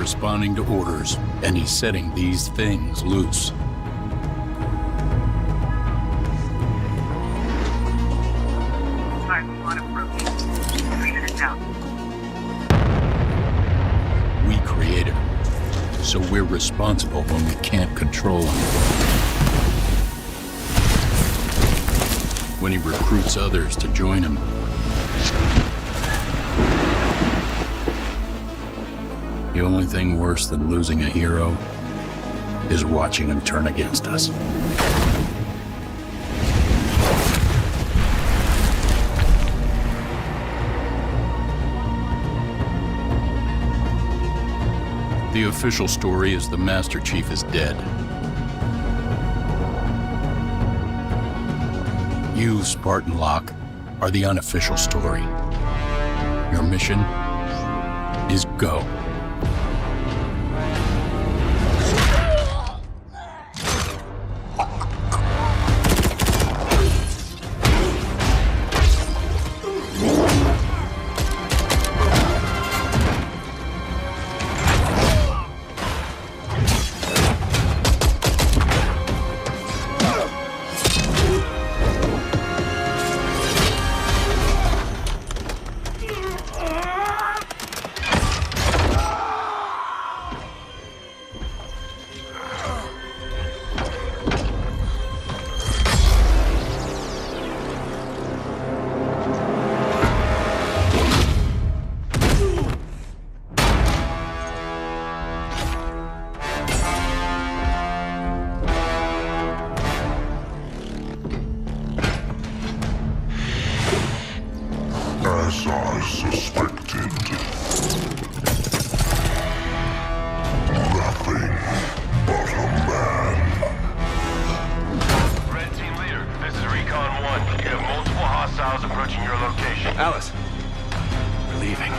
responding to orders, and he's setting these things loose. We created him, so we're responsible when we can't control him. When he recruits others to join him, the only thing worse than losing a hero is watching him turn against us. The official story is the Master Chief is dead. You, Spartan Locke, are the unofficial story. Your mission is go. As I suspected. Nothing but a man. Red Team Leader, this is Recon 1. You have multiple hostiles approaching your location. Alice, we're leaving.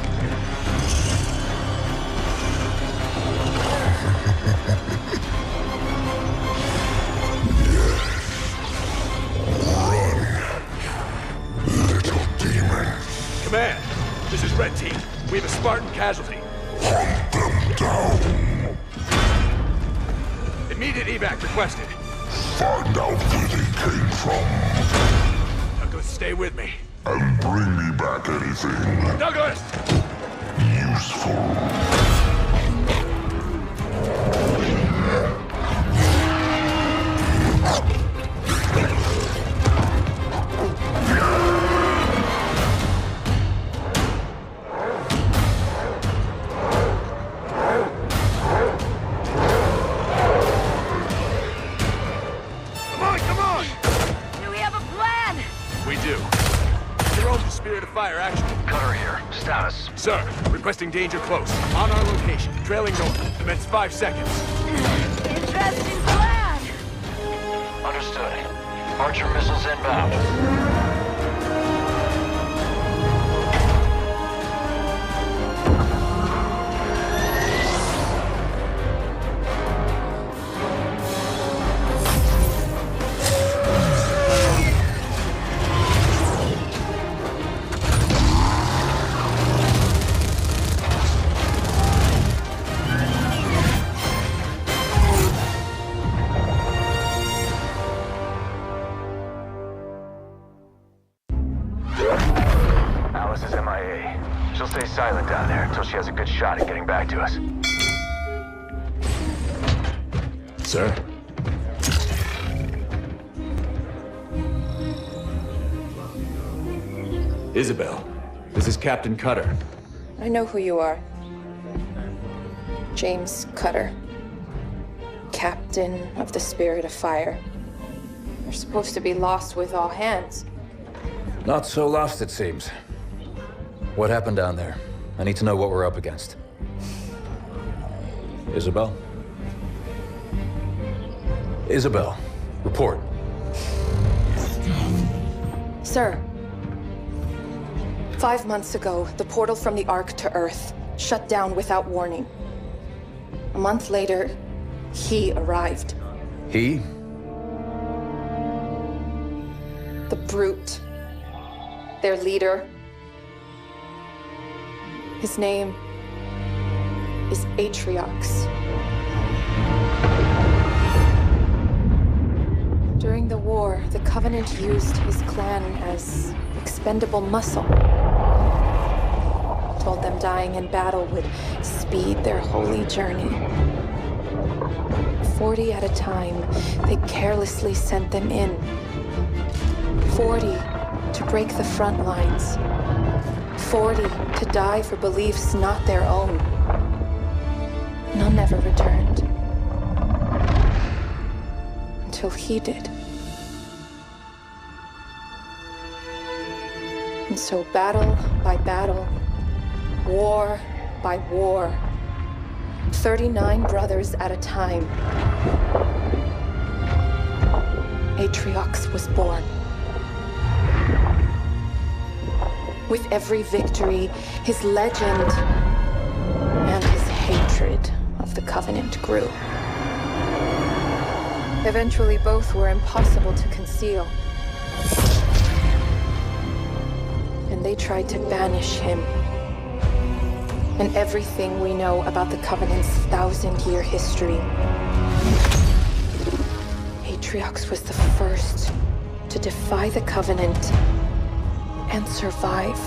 Command, this is Red Team. We have a Spartan casualty. Hunt them down. Immediate evac requested. Find out where they came from. Douglas, stay with me. And bring me back anything Douglas! useful. Fire action. Cutter here. Status. Sir, requesting danger close. On our location. Trailing north. Commence 5 seconds. Interesting plan. Understood. Archer missiles inbound. Alice is MIA. She'll stay silent down there until she has a good shot at getting back to us. Sir? Isabel, this is Captain Cutter. I know who you are. James Cutter. Captain of the Spirit of Fire. You're supposed to be lost with all hands. Not so lost, it seems. What happened down there? I need to know what we're up against. Isabel? Isabel, report. Sir, 5 months ago, the portal from the Ark to Earth shut down without warning. A month later, he arrived. He? The Brute. Their leader. His name is Atriox. During the war, the Covenant used his clan as expendable muscle. Told them dying in battle would speed their holy journey. 40 at a time, they carelessly sent them in. 40 to break the front lines. 40 to die for beliefs not their own. None ever returned. Until he did. And so battle by battle, war by war, 39 brothers at a time, Atriox was born. With every victory, his legend and his hatred of the Covenant grew. Eventually, both were impossible to conceal. And they tried to banish him. And everything we know about the Covenant's 1,000-year history. Atriox was the first to defy the Covenant and survive.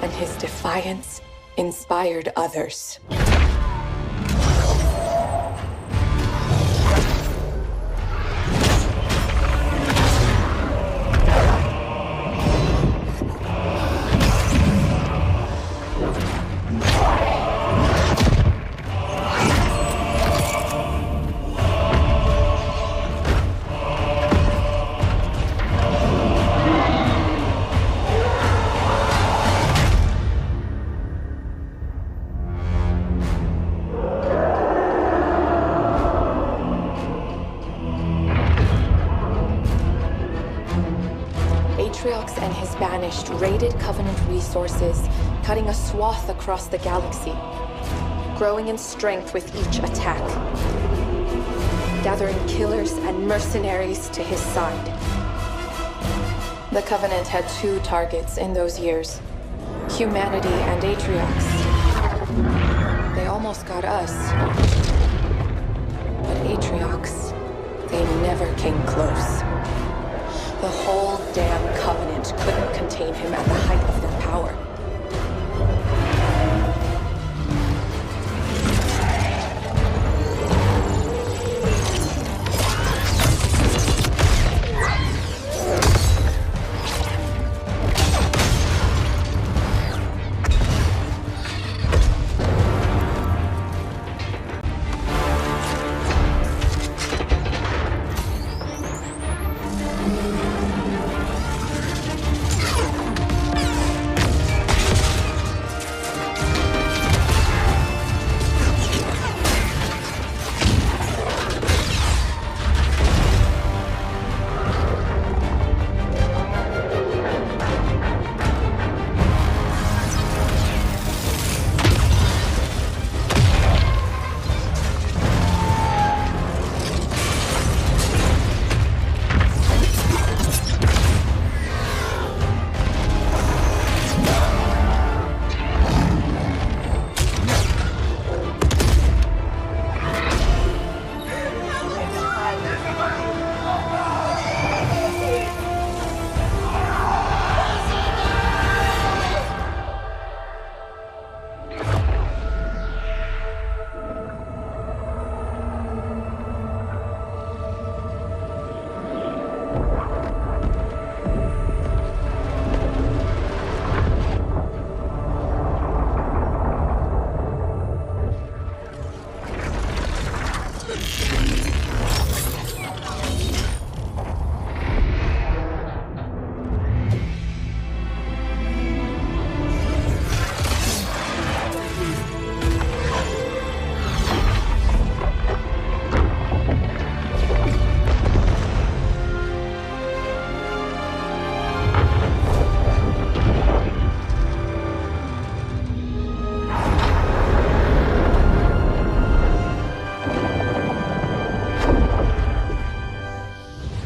And his defiance inspired others. Atriox and his Banished raided Covenant resources, cutting a swath across the galaxy, growing in strength with each attack, gathering killers and mercenaries to his side. The Covenant had two targets in those years, humanity and Atriox. They almost got us. But Atriox, they never came close. The whole damn Covenant couldn't contain him at the height of their power.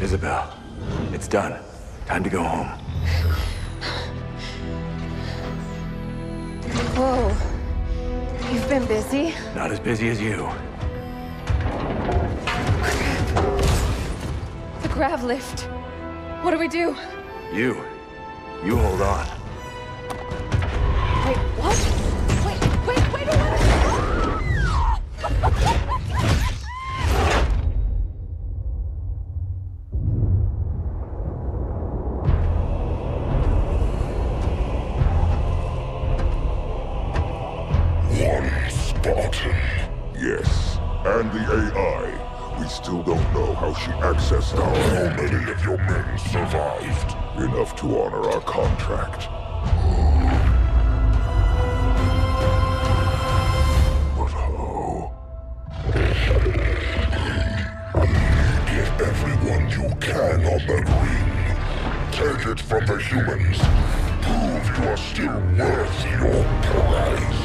Isabel, it's done. Time to go home. been busy. Not as busy as you. The grav lift. What do we do? You hold on. Wait, what? Wait, what? One Spartan. Yes, and the AI. We still don't know how she accessed how many of your men survived. Enough to honor our contract. But how? Get everyone you can on that ring. Take it from the humans. Prove you are still worth your price.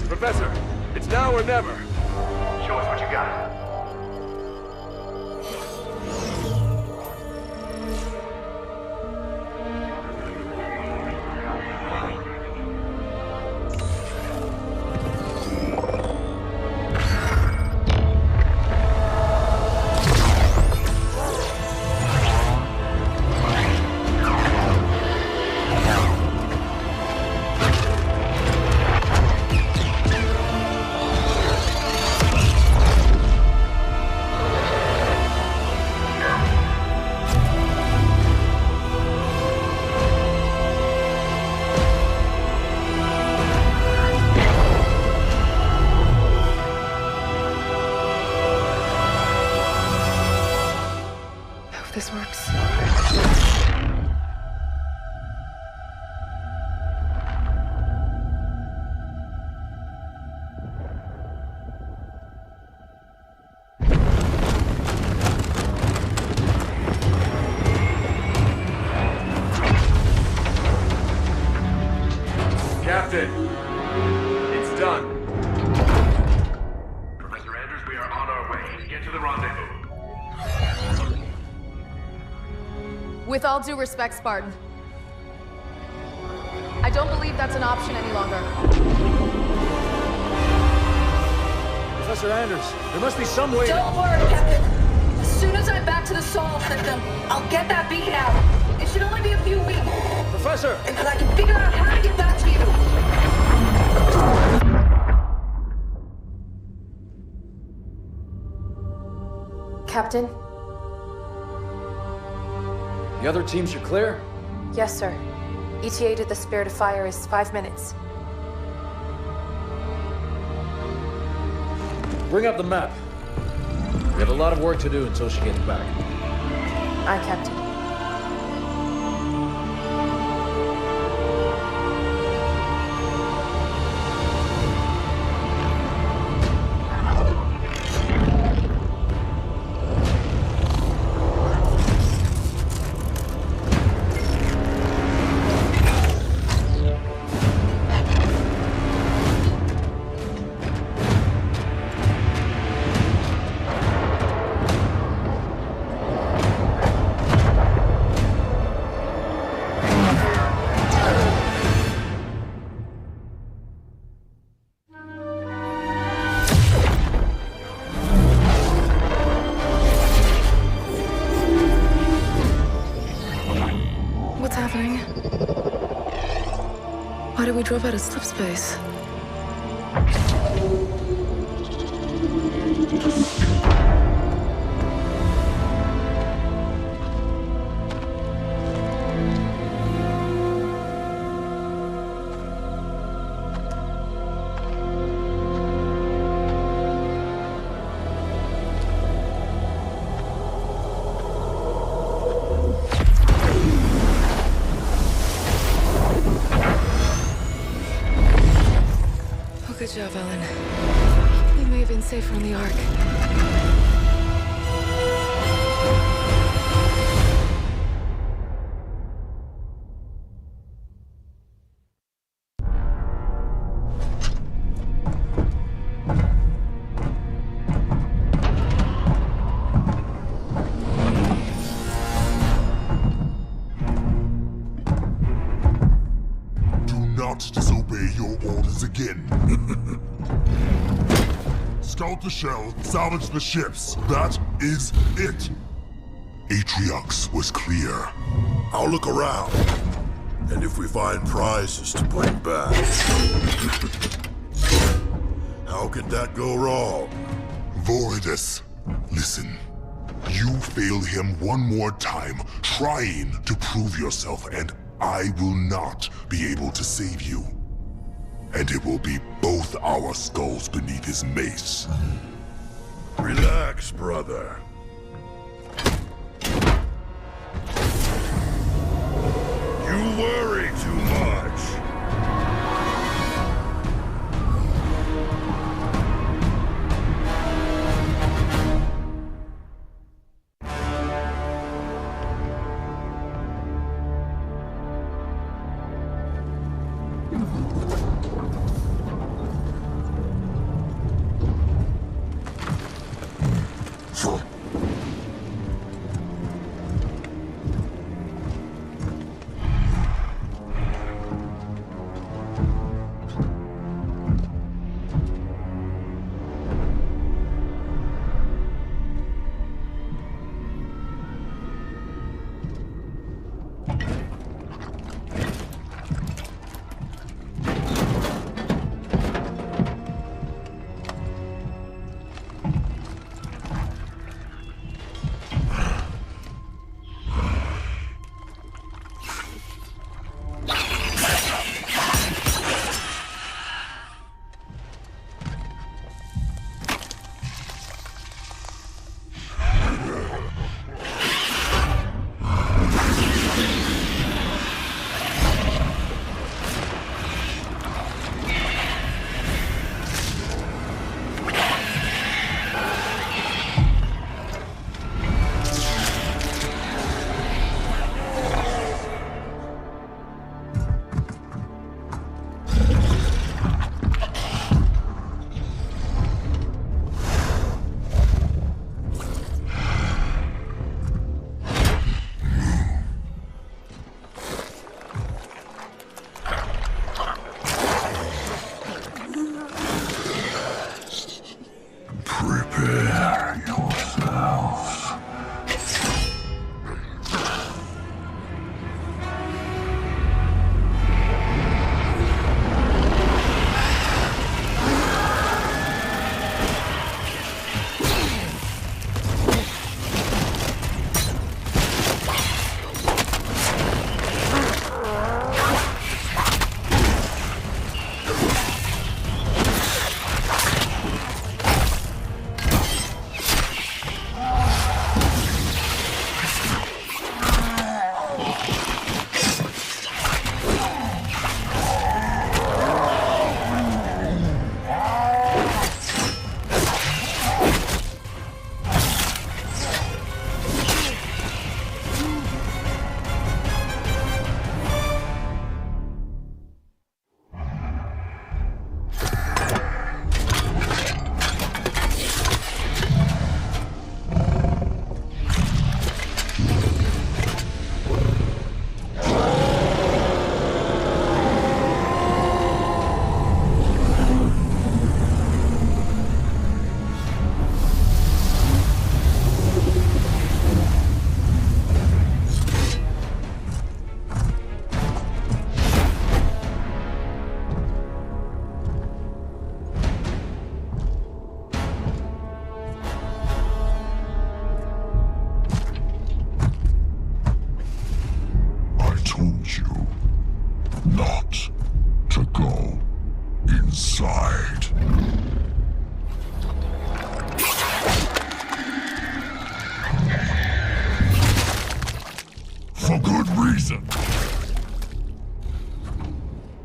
Professor, it's now or never. Show us what you got. This works. Captain, it's done. Professor Andrews, we are on our way. Get to the rendezvous. With all due respect, Spartan, I don't believe that's an option any longer. Professor Anders, there must be some way. Don't worry, Captain. As soon as I'm back to the Sol system, I'll get that beacon out. It should only be a few weeks. Professor! Until I can figure out how to get back to you. Captain? The other teams are clear? Yes, sir. ETA to the Spirit of Fire is 5 minutes. Bring up the map. We have a lot of work to do until she gets back. Aye, Captain. What's happening? Why did we drop out of slip space? job, Ellen. They may have been safer on the Ark. Disobey your orders again. Scout the shell, salvage the ships. That is it. Atriox was clear. I'll look around. And if we find prizes to bring back... How could that go wrong? Voridus, listen. You fail him one more time, trying to prove yourself, and I will not be able to save you. And it will be both our skulls beneath his mace. Relax, brother. You worry too much.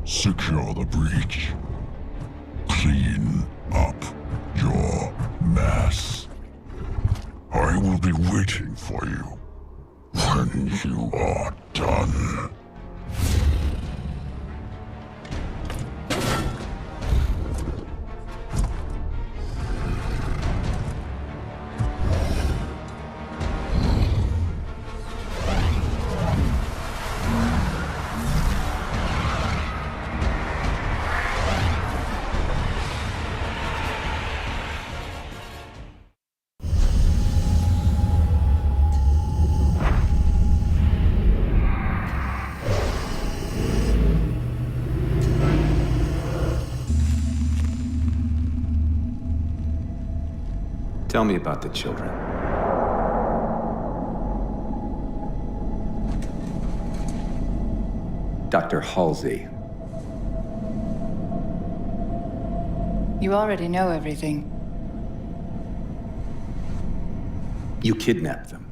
Secure the breach. clean up your mess. I will be waiting for you when you are done. Tell me about the children. Dr. Halsey. You already know everything. You kidnapped them.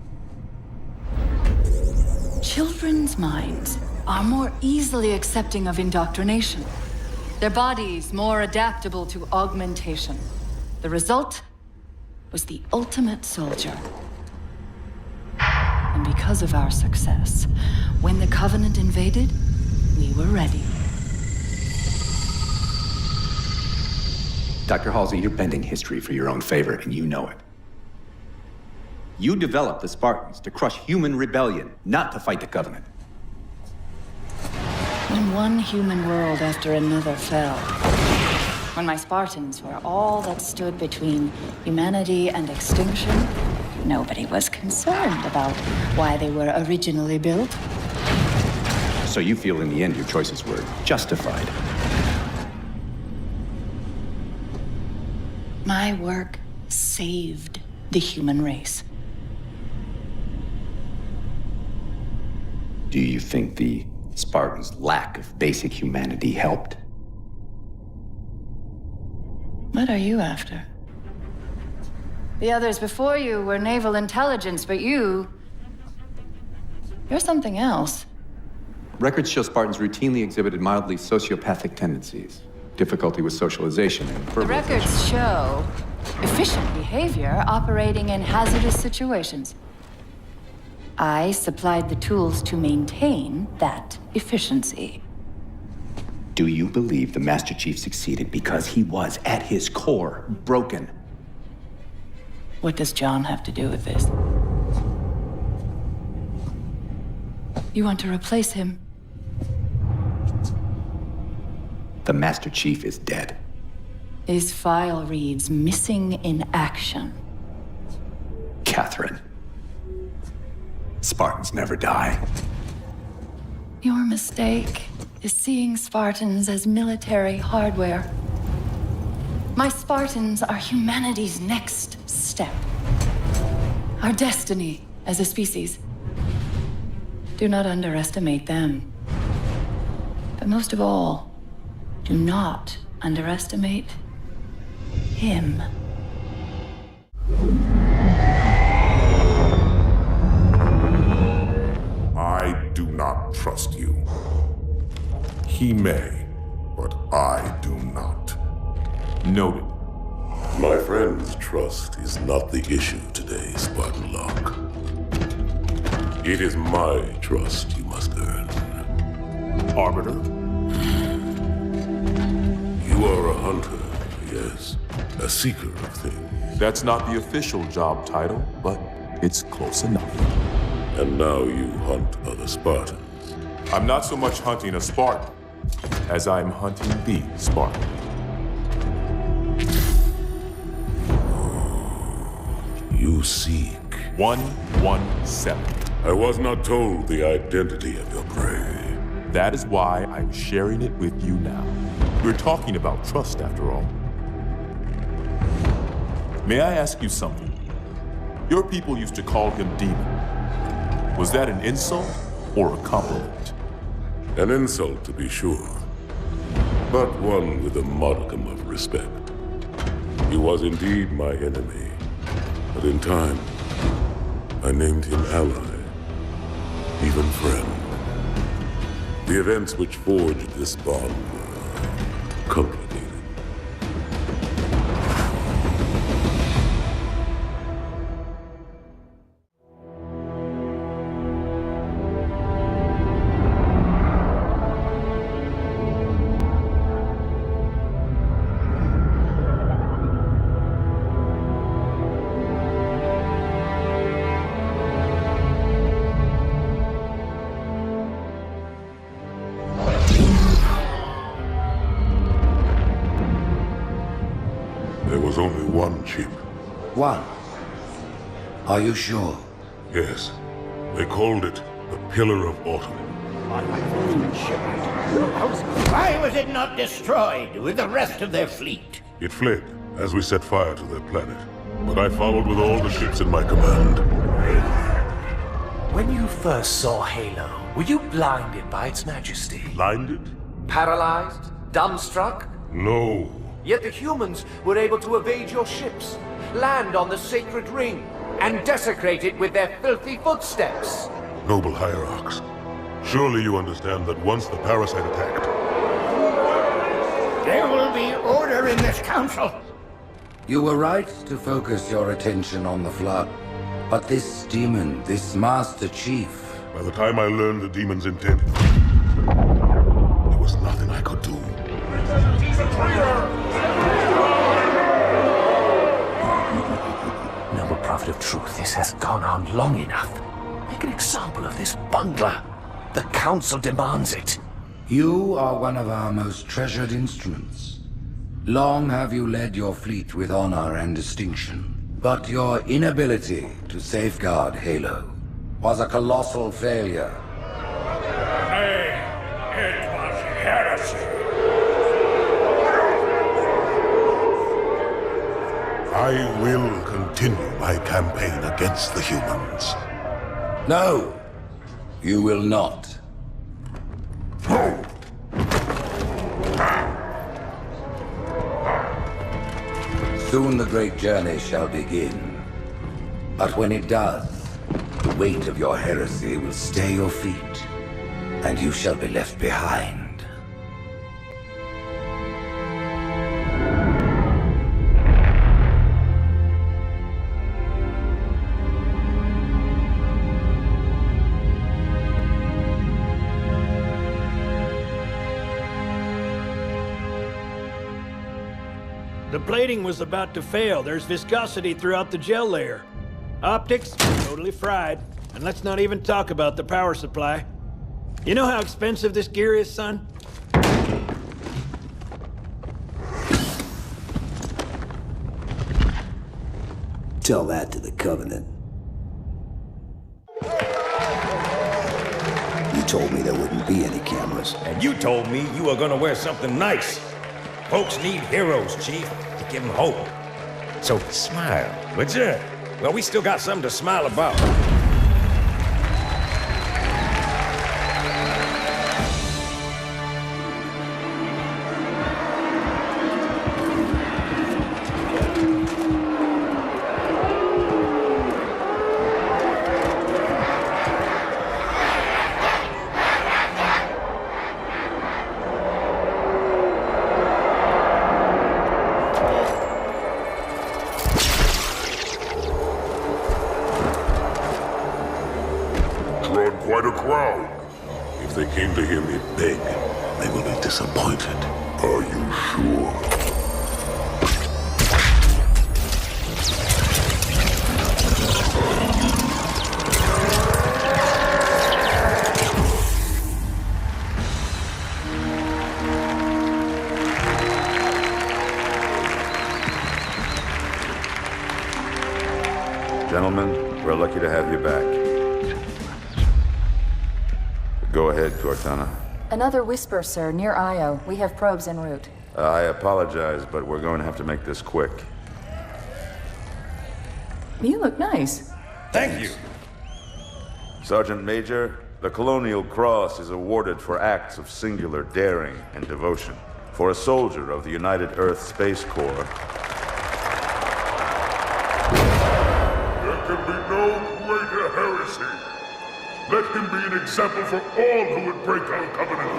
Children's minds are more easily accepting of indoctrination. Their bodies more adaptable to augmentation. The result was the ultimate soldier. And because of our success, when the Covenant invaded, we were ready. Dr. Halsey, you're bending history for your own favor, and you know it. You developed the Spartans to crush human rebellion, not to fight the Covenant. When one human world after another fell, when my Spartans were all that stood between humanity and extinction, nobody was concerned about why they were originally built. So you feel in the end your choices were justified? My work saved the human race. Do you think the Spartans' lack of basic humanity helped? What are you after? The others before you were naval intelligence, but you're something else. Records show Spartans routinely exhibited mildly sociopathic tendencies, difficulty with socialization, and The records show efficient behavior operating in hazardous situations. I supplied the tools to maintain that efficiency. Do you believe the Master Chief succeeded because he was, at his core, broken? What does John have to do with this? You want to replace him? The Master Chief is dead. His file reads missing in action. Catherine. Spartans never die. Your mistake is seeing Spartans as military hardware. My Spartans are humanity's next step. Our destiny as a species. Do not underestimate them. But most of all, do not underestimate him. I do not trust you. He may, but I do not. Noted. My friend's trust is not the issue today, Spartan Locke. It is my trust you must earn. Arbiter? You are a hunter, yes. A seeker of things. That's not the official job title, but it's close enough. And now you hunt other Spartans. I'm not so much hunting a Spartan as I'm hunting the Spartan. You seek 117. I was not told the identity of your prey. That is why I'm sharing it with you now. We're talking about trust, after all. May I ask you something? Your people used to call him Demon. Was that an insult or a compliment? An insult, to be sure, but one with a modicum of respect. He was indeed my enemy, but in time, I named him ally, even friend. The events which forged this bond were complicated. was only one chip. One? Are you sure? Yes. They called it the Pillar of Autumn. Why was it not destroyed with the rest of their fleet? It fled as we set fire to their planet. But I followed with all the ships in my command. When you first saw Halo, were you blinded by its majesty? Blinded? Paralyzed? Dumbstruck? No. Yet the humans were able to evade your ships, land on the sacred ring, and desecrate it with their filthy footsteps. Noble hierarchs, surely you understand that once the parasite attacked... There will be order in this council. You were right to focus your attention on the Flood. But this demon, this Master Chief... By the time I learned the demon's intent, there was nothing I could do. He's a traitor! Noble Prophet of Truth, this has gone on long enough. Make an example of this bungler. The Council demands it. You are one of our most treasured instruments. Long have you led your fleet with honor and distinction. But your inability to safeguard Halo was a colossal failure. Nay, it was heresy. I will continue my campaign against the humans. No, you will not. Soon the great journey shall begin. But when it does, the weight of your heresy will stay your feet, and you shall be left behind. The plating was about to fail. There's viscosity throughout the gel layer. Optics, totally fried. And let's not even talk about the power supply. You know how expensive this gear is, son? Tell that to the Covenant. You told me there wouldn't be any cameras. And you told me you were gonna wear something nice. Folks need heroes, Chief, to give them hope. So smile, would ya? Well, we still got something to smile about. Quite a crowd. If they came to hear me beg, they will be disappointed. Are you sure? Gentlemen, we're lucky to have you back. Go ahead, Cortana. Another whisper, sir, near Io. We have probes en route. I apologize, but we're going to have to make this quick. You look nice. Thank you. Sergeant Major, the Colonial Cross is awarded for acts of singular daring and devotion. For a soldier of the United Earth Space Corps. There can be no greater heresy. Let him be an example for all who would break our covenant.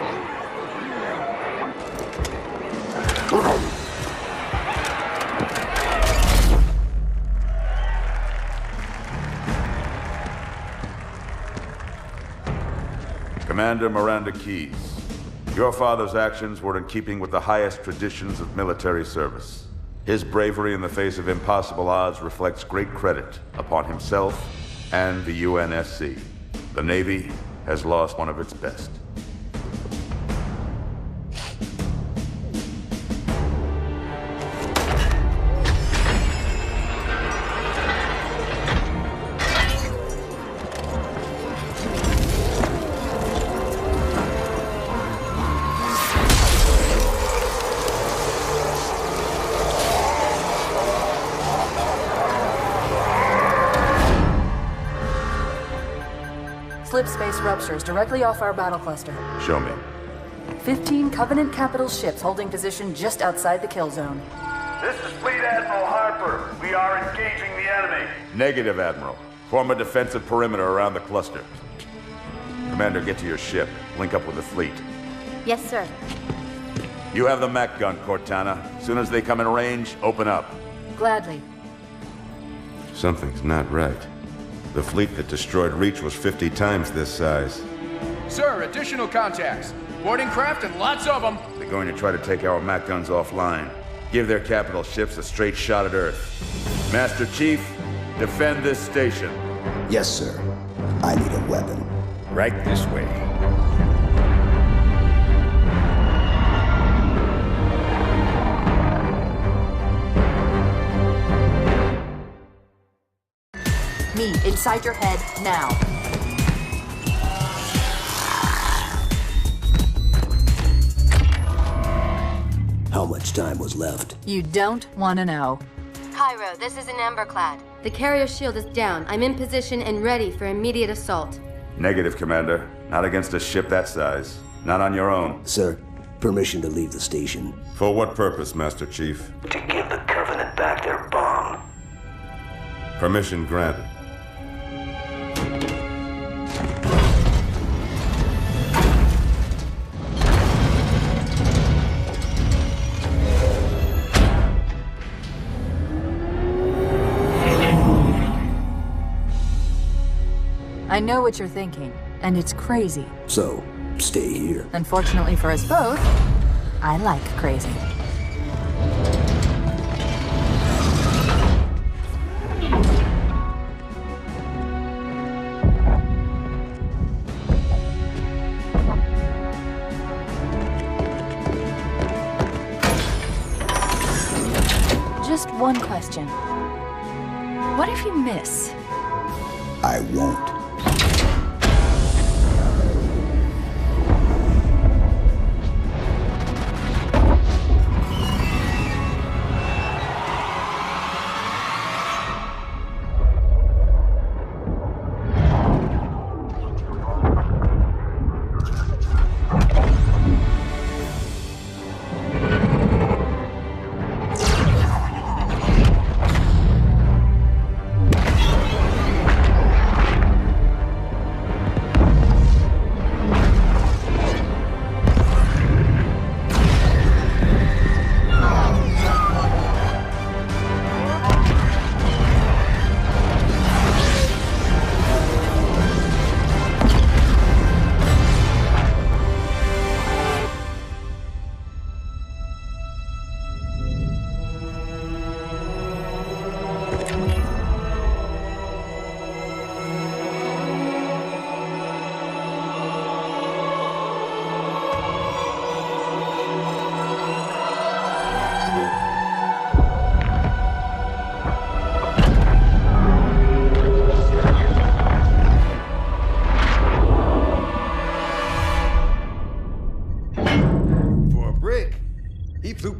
Commander Miranda Keyes, your father's actions were in keeping with the highest traditions of military service. His bravery in the face of impossible odds reflects great credit upon himself and the UNSC. The Navy has lost one of its best. ruptures directly off our battle cluster. Show me. 15 Covenant capital ships holding position just outside the kill zone. This is Fleet Admiral Harper. We are engaging the enemy. Negative, Admiral. Form a defensive perimeter around the cluster. Commander, get to your ship. Link up with the fleet. Yes, sir. You have the Mac gun, Cortana. As soon as they come in range, open up. Gladly. Something's not right. The fleet that destroyed Reach was 50 times this size. Sir, additional contacts. Boarding craft and lots of them. They're going to try to take our Mac guns offline. Give their capital ships a straight shot at Earth. Master Chief, defend this station. Yes, sir. I need a weapon. Right this way. Me, inside your head, now. How much time was left? You don't want to know. Cairo, this is an Emberclad. The carrier shield is down. I'm in position and ready for immediate assault. Negative, Commander. Not against a ship that size. Not on your own. Sir, permission to leave the station. For what purpose, Master Chief? To give the Covenant back their bomb. Permission granted. I know what you're thinking, and it's crazy. So, stay here. Unfortunately for us both, I like crazy. Just one question. What if you miss? I won't.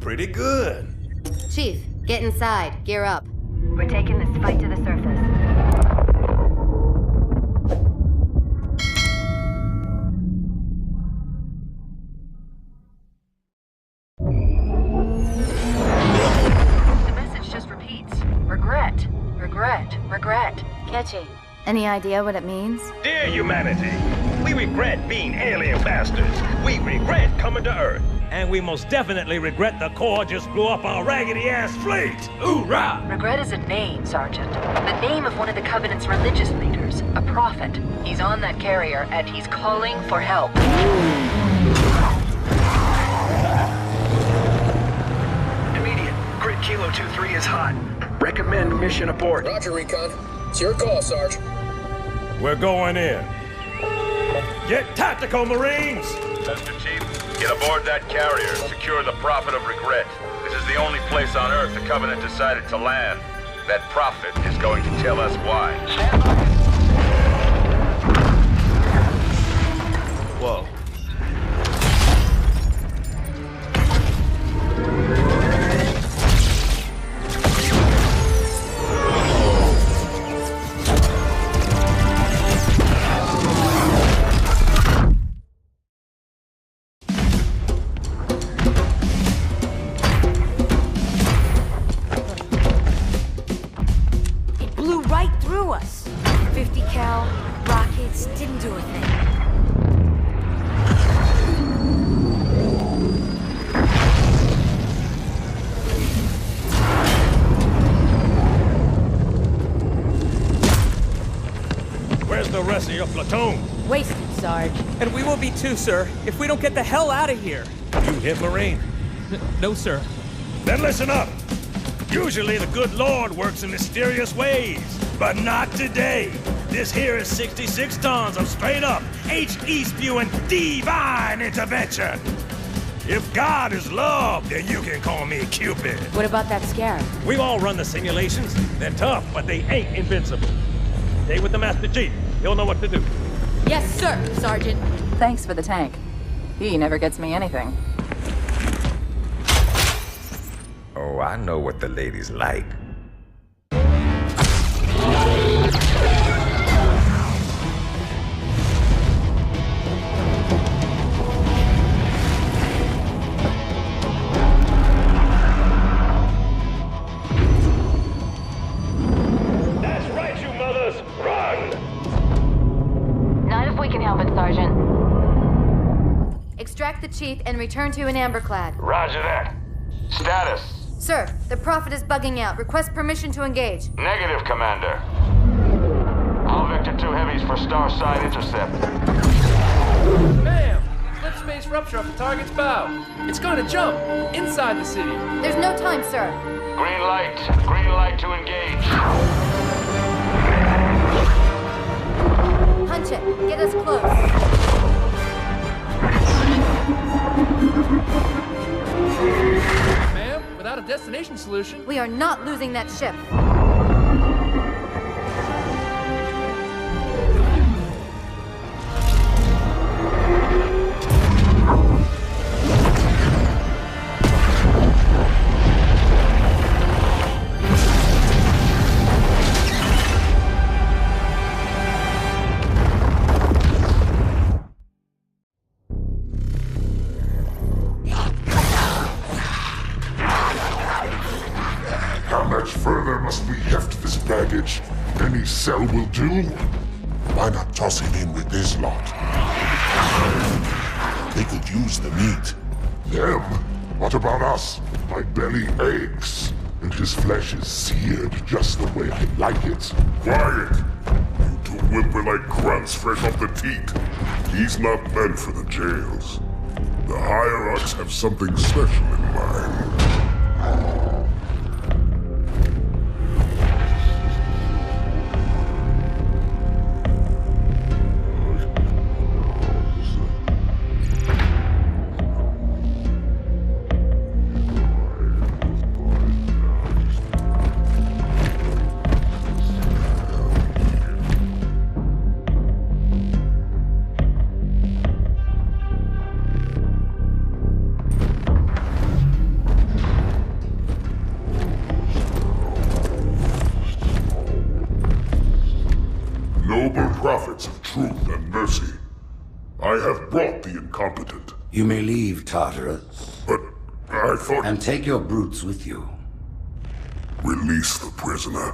Pretty good. Chief, get inside. Gear up. We're taking this fight to the surface. The message just repeats. Regret, regret, regret. Catchy. Any idea what it means? Dear humanity, we regret being alien bastards. We regret coming to Earth. And we most definitely regret the Corps just blew up our raggedy-ass fleet! Hoorah! Regret is a name, Sergeant. The name of one of the Covenant's religious leaders, a prophet. He's on that carrier, and he's calling for help. Immediate. Grid Kilo 2-3 is hot. Recommend mission abort. Roger, Recon. It's your call, Sarge. We're going in. Get tactical, Marines! Master Chief, get aboard that carrier and secure the Prophet of Regret. This is the only place on Earth the Covenant decided to land. That Prophet is going to tell us why. Whoa. your platoon. Wasted, Sarge. And we will be too, sir, if we don't get the hell out of here. You hit Marine? No, sir. Then listen up. Usually the good Lord works in mysterious ways, but not today. This here is 66 tons of straight-up, HE-spewing divine intervention. If God is love, then you can call me Cupid. What about that scarab? We've all run the simulations. They're tough, but they ain't invincible. Stay with the Master Chief. He'll know what to do. Yes, sir, Sergeant. Thanks for the tank. He never gets me anything. Oh, I know what the ladies like. That's right, you mothers! Run! Not if we can help it, Sergeant. Extract the chief and return to an amberclad. Roger that. Status. Sir, the Prophet is bugging out. Request permission to engage. Negative, Commander. All Vector 2 heavies for star side intercept. Bam! Slip space rupture off the target's bow. It's going to jump inside the city. There's no time, sir. Green light. Green light to engage. Punch it. Get us close. Ma'am, without a destination solution... We are not losing that ship. Baggage. Any cell will do. Why not toss him in with this lot? They could use the meat. Them? What about us? My belly aches, and his flesh is seared just the way I like it. Quiet! You two whimper like grunts fresh off the teat. He's not meant for the jails. The hierarchs have something special in mind. Prophets of truth and mercy, I have brought the incompetent. You may leave, Tartarus. But I thought... And take your brutes with you. Release the prisoner.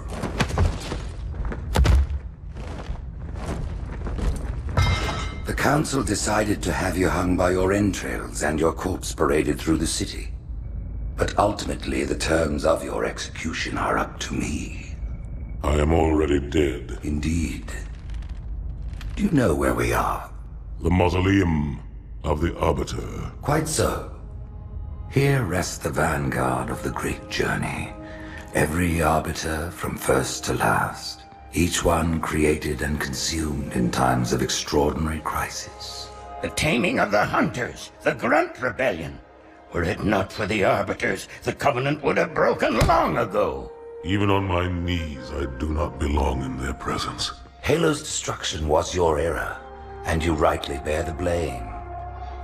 The Council decided to have you hung by your entrails and your corpse paraded through the city. But ultimately, the terms of your execution are up to me. I am already dead. Indeed. Do you know where we are? The mausoleum of the Arbiter. Quite so. Here rests the vanguard of the great journey. Every Arbiter from first to last. Each one created and consumed in times of extraordinary crisis. The taming of the Hunters, the Grunt Rebellion. Were it not for the Arbiters, the Covenant would have broken long ago. Even on my knees, I do not belong in their presence. Halo's destruction was your error, and you rightly bear the blame.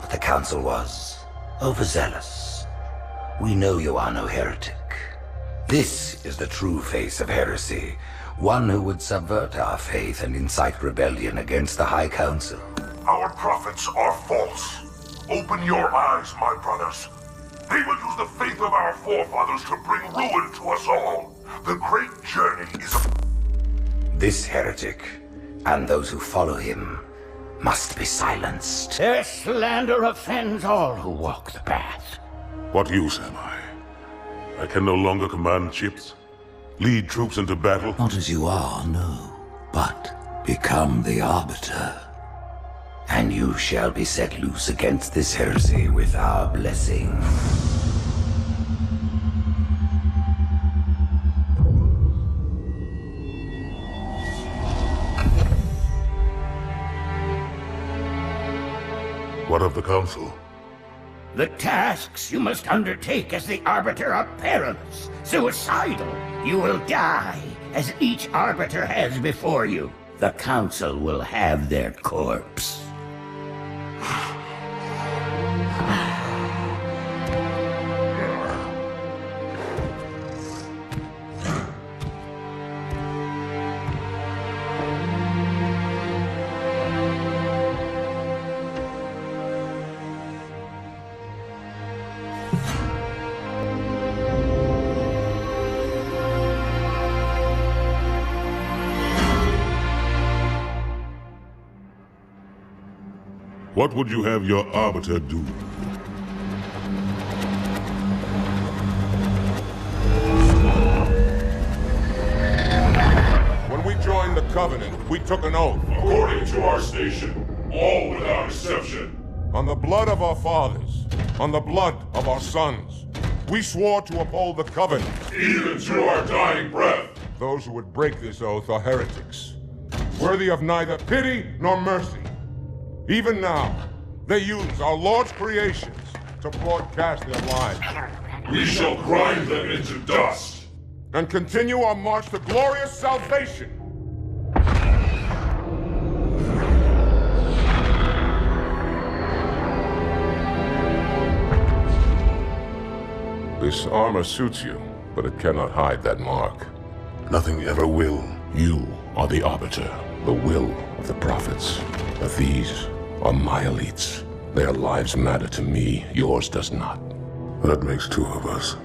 But the Council was overzealous. We know you are no heretic. This is the true face of heresy, one who would subvert our faith and incite rebellion against the High Council. Our prophets are false. Open your eyes, my brothers. They will use the faith of our forefathers to bring ruin to us all. The great journey is... This heretic, and those who follow him, must be silenced. Their slander offends all who walk the path. What use am I? I can no longer command ships, lead troops into battle. Not as you are, no. But Become the Arbiter, and you shall be set loose against this heresy with our blessing. What of the Council? The tasks you must undertake as the Arbiter are perilous, suicidal. You will die, as each Arbiter has before you. The Council will have their corpse. What would you have your Arbiter do? When we joined the Covenant, we took an oath. According to our station, all without exception. On the blood of our fathers, on the blood of our sons, we swore to uphold the Covenant. Even to our dying breath. Those who would break this oath are heretics, worthy of neither pity nor mercy. Even now, they use our Lord's creations to broadcast their lies. We shall grind them into dust. And continue our march to glorious salvation. This armor suits you, but it cannot hide that mark. Nothing ever will. You are the Arbiter, the will of the prophets. But these are my elites. Their lives matter to me, yours does not. That makes two of us.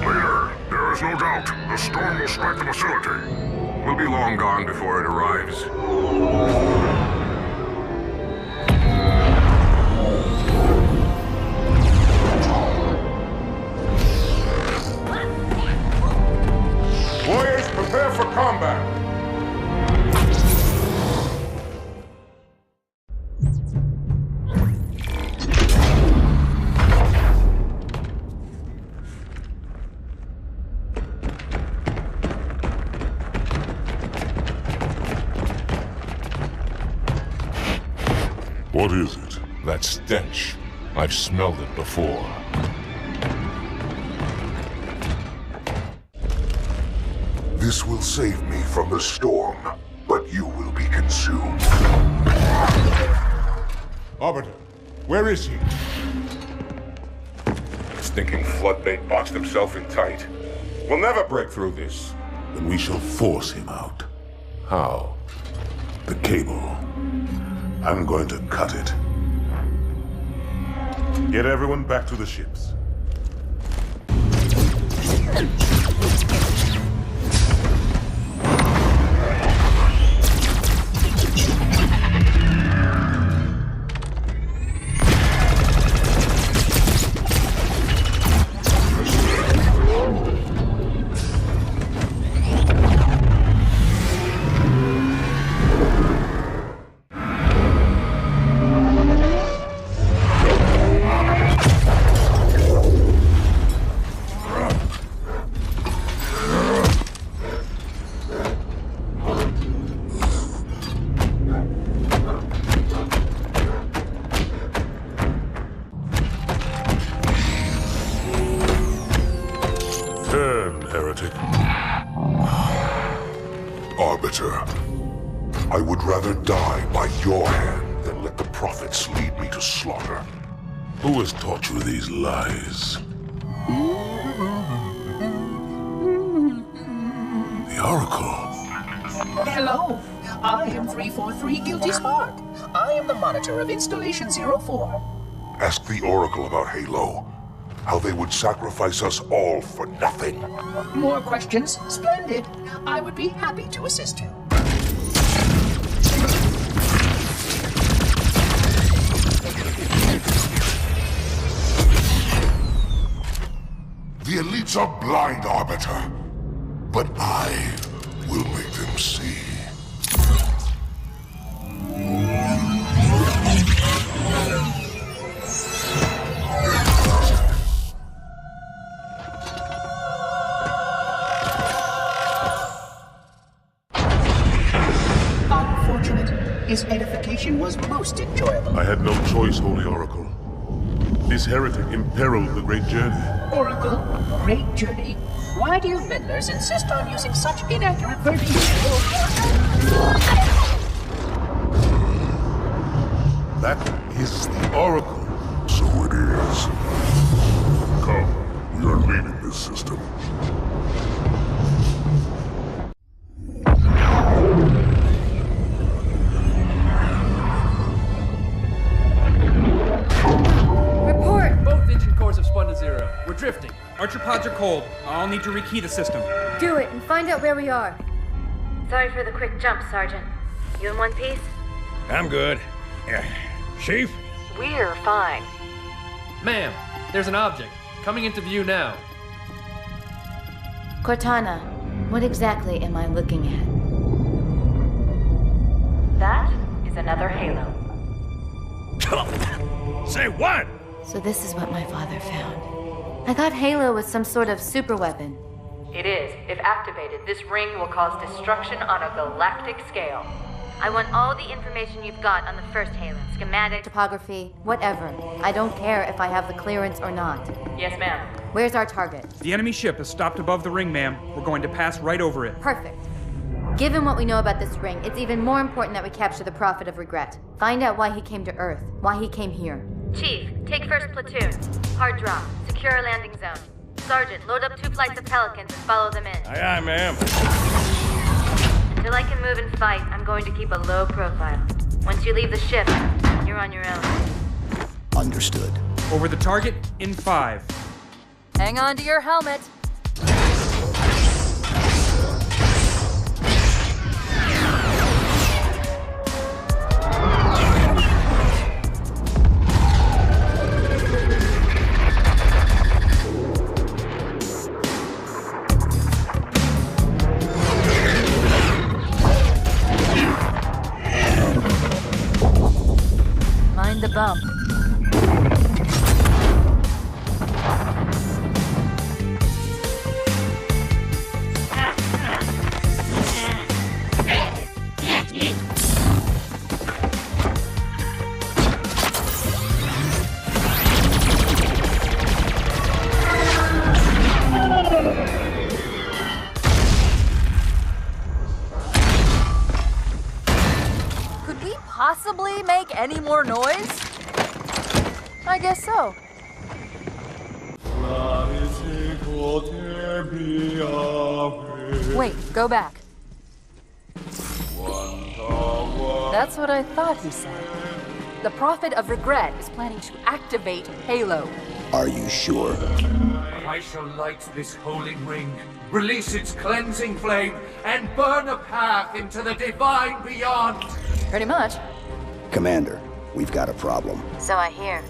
Leader, there is no doubt the storm will strike the facility. We'll be long gone before it arrives. Warriors, prepare for combat! What is it? That stench. I've smelled it before. This will save me from the storm, but you will be consumed. Arbiter, where is he? Stinking floodbait boxed himself in tight. We'll never break through this. Then we shall force him out. How? The cable. I'm going to cut it. Get everyone back to the ships. Arbiter, I would rather die by your hand than let the prophets lead me to slaughter. Who has taught you these lies? The Oracle. Hello, I am 343 Guilty Spark. I am the monitor of Installation 04. Ask the Oracle about Halo. How they would sacrifice us all for nothing. More questions? Splendid. I would be happy to assist you. The elites are blind, Arbiter. But I will make them see. Unfortunate. His edification was most enjoyable. I had no choice, Holy Oracle. This heretic imperiled the great journey. Oracle, great journey. Why do you meddlers insist on using such inaccurate verbiage? That is the Oracle. So it is. Come, we are leaving this system. Report! Both engine cores have spun to zero. We're drifting. Archer pods are cold. I'll need to rekey the system. Do it and find out where we are. Sorry for the quick jump, Sergeant. You in one piece? I'm good. Chief? We're fine. Ma'am, there's an object. Coming into view now. Cortana, what exactly am I looking at? That is another Halo. Say what? So this is what my father found. I thought Halo was some sort of super weapon. It is. If activated, this ring will cause destruction on a galactic scale. I want all the information you've got on the first Halo. Schematic, topography, whatever. I don't care if I have the clearance or not. Yes, ma'am. Where's our target? The enemy ship has stopped above the ring, ma'am. We're going to pass right over it. Perfect. Given what we know about this ring, it's even more important that we capture the Prophet of Regret. Find out why he came to Earth, why he came here. Chief, take first platoon. Hard drop. Secure a landing zone. Sergeant, load up 2 flights of Pelicans and follow them in. Aye, aye, ma'am. Until I can move and fight, I'm going to keep a low profile. Once you leave the ship, you're on your own. Understood. Over the target in 5. Hang on to your helmet. Mind the bump. Could we possibly make any more noise? I guess so. Wait, go back. That's what I thought he said. The Prophet of Regret is planning to activate Halo. Are you sure? I shall light this holy ring, release its cleansing flame, and burn a path into the divine beyond. Pretty much. Commander, we've got a problem. So I hear.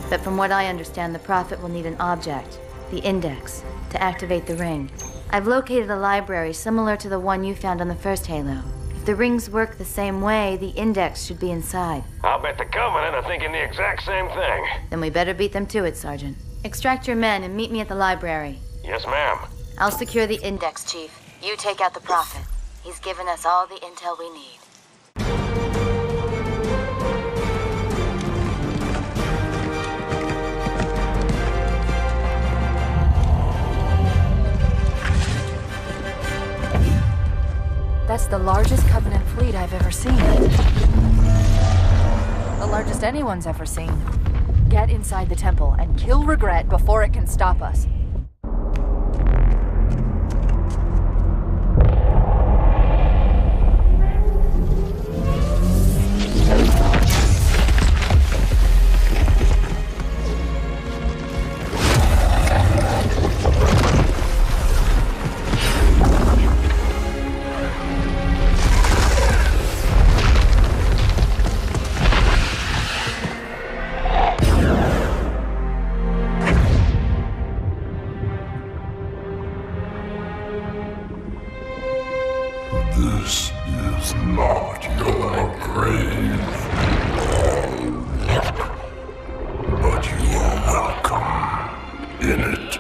But from what I understand, the Prophet will need an object, the Index, to activate the ring. I've located a library similar to the one you found on the first Halo. If the rings work the same way, the Index should be inside. I'll bet the Covenant are thinking the exact same thing. Then we better beat them to it, Sergeant. Extract your men and meet me at the library. Yes, ma'am. I'll secure the Index, Chief. You take out the Prophet. He's given us all the intel we need. That's the largest Covenant fleet I've ever seen. The largest anyone's ever seen. Get inside the temple and kill Regret before it can stop us. This is not your grave. But you are welcome in it.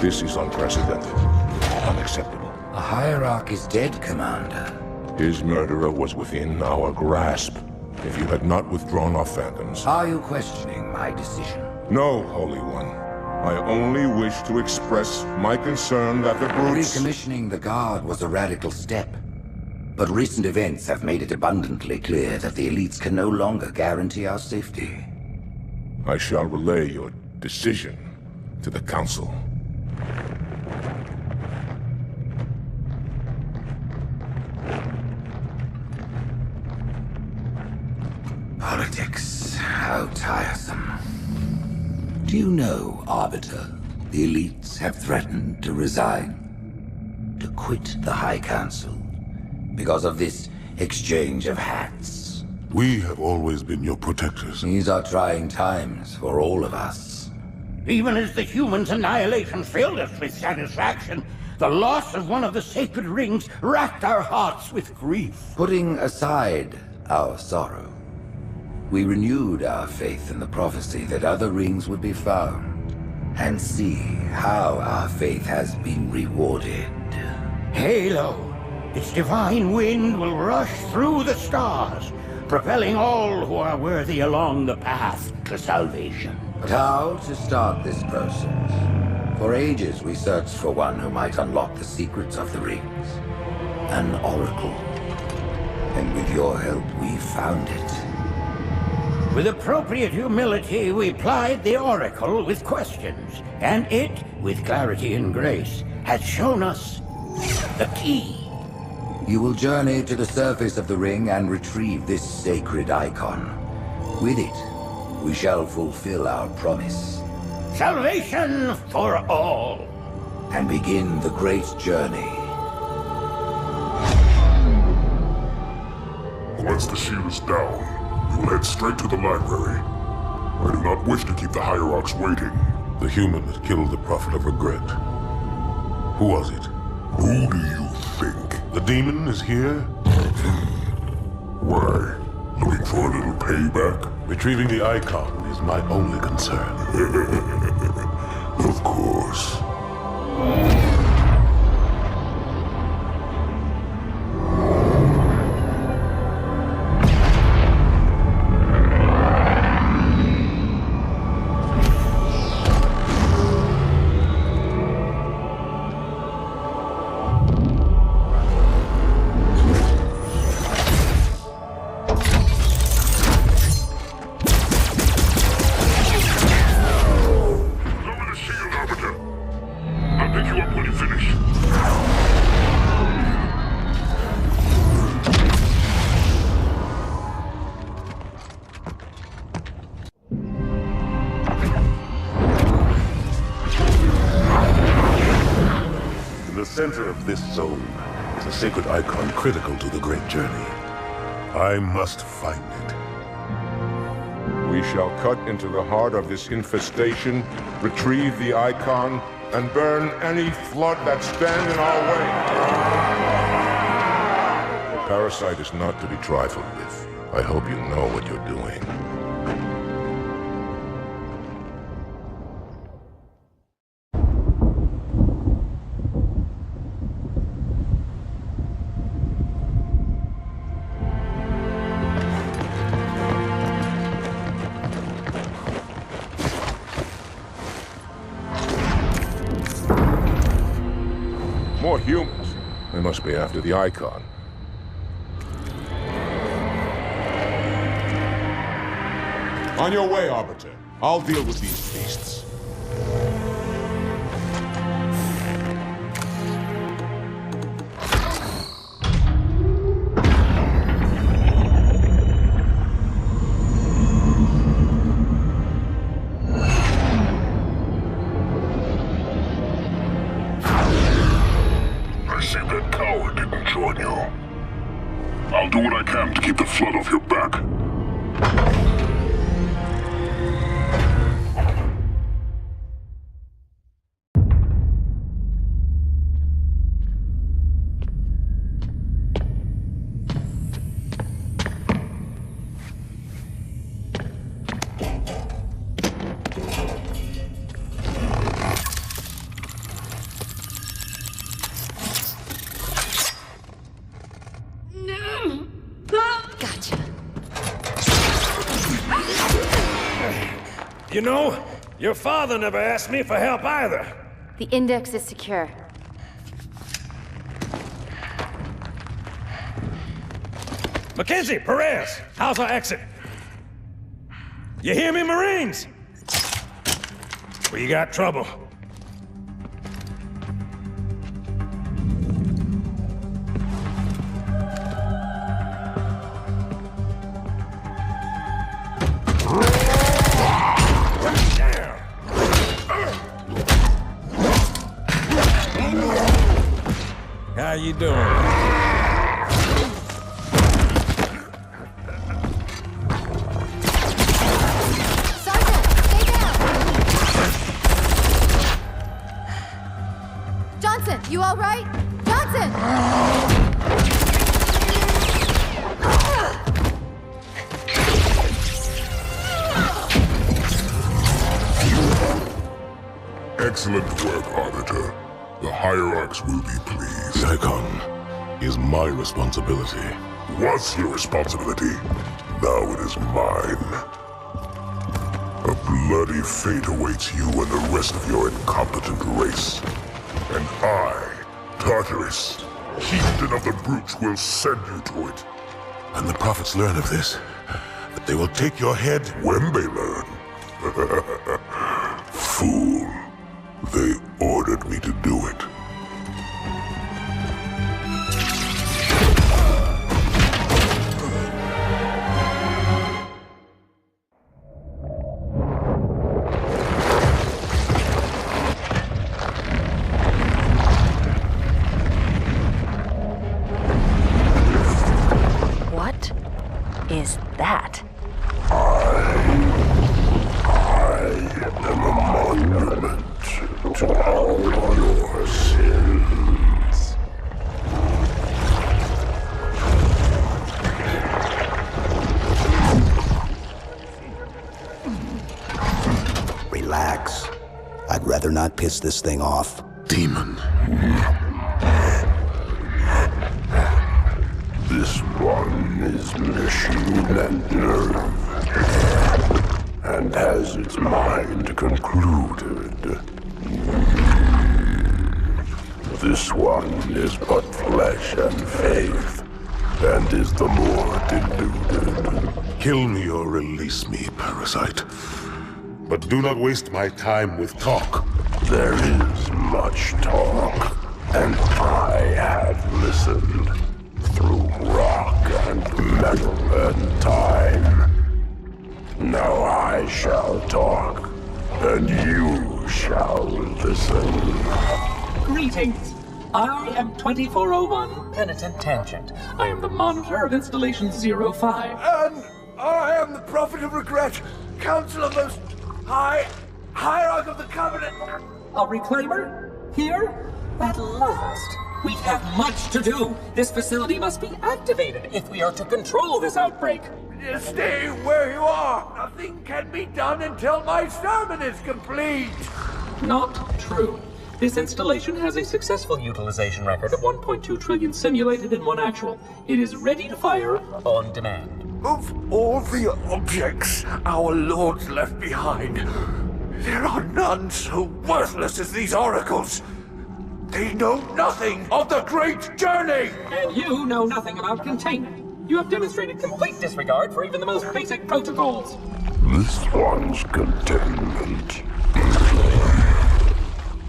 This is unprecedented. Unacceptable. The Hierarch is dead, Commander. His murderer was within our grasp. If you had not withdrawn our phantoms... Are you questioning my decision? No, Holy One. I only wish to express my concern that the brutes... Recommissioning the Guard was a radical step. But recent events have made it abundantly clear that the elites can no longer guarantee our safety. I shall relay your decision to the Council. Politics, how tiresome. Do you know, Arbiter, the elites have threatened to resign, to quit the High Council, because of this exchange of hats? We have always been your protectors. These are trying times for all of us. Even as the humans' annihilation filled us with satisfaction, the loss of one of the sacred rings racked our hearts with grief. Putting aside our sorrow, we renewed our faith in the prophecy that other rings would be found, and see how our faith has been rewarded. Halo, its divine wind will rush through the stars, propelling all who are worthy along the path to salvation. But how to start this process? For ages we searched for one who might unlock the secrets of the rings. An oracle. And with your help, we found it. With appropriate humility, we plied the Oracle with questions, and it, with clarity and grace, has shown us the key. You will journey to the surface of the ring and retrieve this sacred icon. With it, we shall fulfill our promise. Salvation for all. And begin the great journey. Once the shield is down, we will head straight to the library. I do not wish to keep the Hierarchs waiting. The human that killed the Prophet of Regret. Who was it? Who do you think? The demon is here? Why? Looking for a little payback? Retrieving the icon is my only concern. Of course. Center of this zone is a sacred icon critical to the great journey. I must find it. We shall cut into the heart of this infestation, retrieve the icon, and burn any flood that stand in our way. The parasite is not to be trifled with. I hope you know what you're doing. More humans. They must be after the icon. On your way, Arbiter. I'll deal with these beasts. keep the flood off your back. Gotcha. You know, your father never asked me for help either. The index is secure. Mackenzie, Perez, how's our exit? You hear me, Marines? We got trouble. How you doing? Sergeant, stay down! Johnson, you all right? Johnson! Excellent work, Arbiter. The Hierarchs will be pleased. The Icon is my responsibility. Was your responsibility. Now it is mine. A bloody fate awaits you and the rest of your incompetent race. And I, Tartarus, chieftain of the brutes, will send you to it. And the prophets learn of this, that they will take your head when they learn. Fool. They ordered me to do it. What is that? I am a monument to all your sins. Relax. I'd rather not piss this thing off. demon. This one is machine and nerve, and has its mind concluded. This one is but flesh and faith, and is the more deluded. Kill me or release me, parasite. But do not waste my time with talk. There is much talk, and I have listened through rock and metal and time. Now I shall talk, and you shall listen. Greetings. I am 2401 Penitent Tangent. I am the monitor of Installation 05. And I am the Prophet of Regret, Counselor Most High, Hierarch of the Covenant. A reclaimer? Here? At last. We have much to do. This facility must be activated if we are to control this outbreak. Stay where you are. Nothing can be done until my sermon is complete. Not true. This installation has a successful utilization record of 1.2 trillion simulated and 1 actual. It is ready to fire on demand. Of all the objects our lords left behind, there are none so worthless as these oracles. They know nothing of the great journey! And you know nothing about containment. You have demonstrated complete disregard for even the most basic protocols. This one's containment,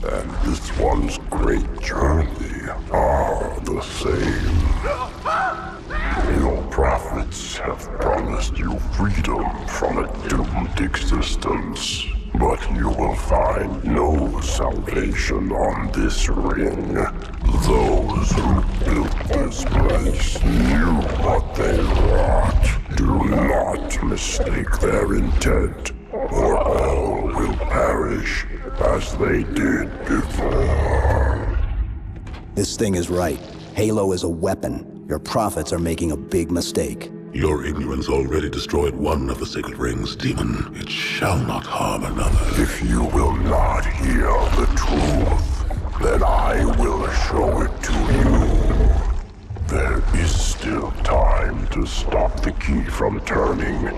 and this one's great journey are the same. Your prophets have promised you freedom from a doomed existence. But you will find no salvation on this ring. Those who built this place knew what they wrought. Do not mistake their intent, or all will perish as they did before. This thing is right. Halo is a weapon. Your prophets are making a big mistake. Your ignorance already destroyed one of the sacred rings, demon. It shall not harm another. If you will not hear the truth, then I will show it to you. There is still time to stop the key from turning.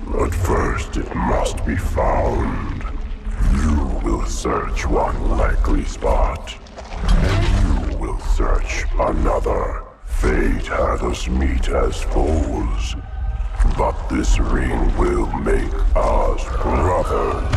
But first it must be found. You will search one likely spot, and you will search another. Fate had us meet as foes, but this ring will make us brothers.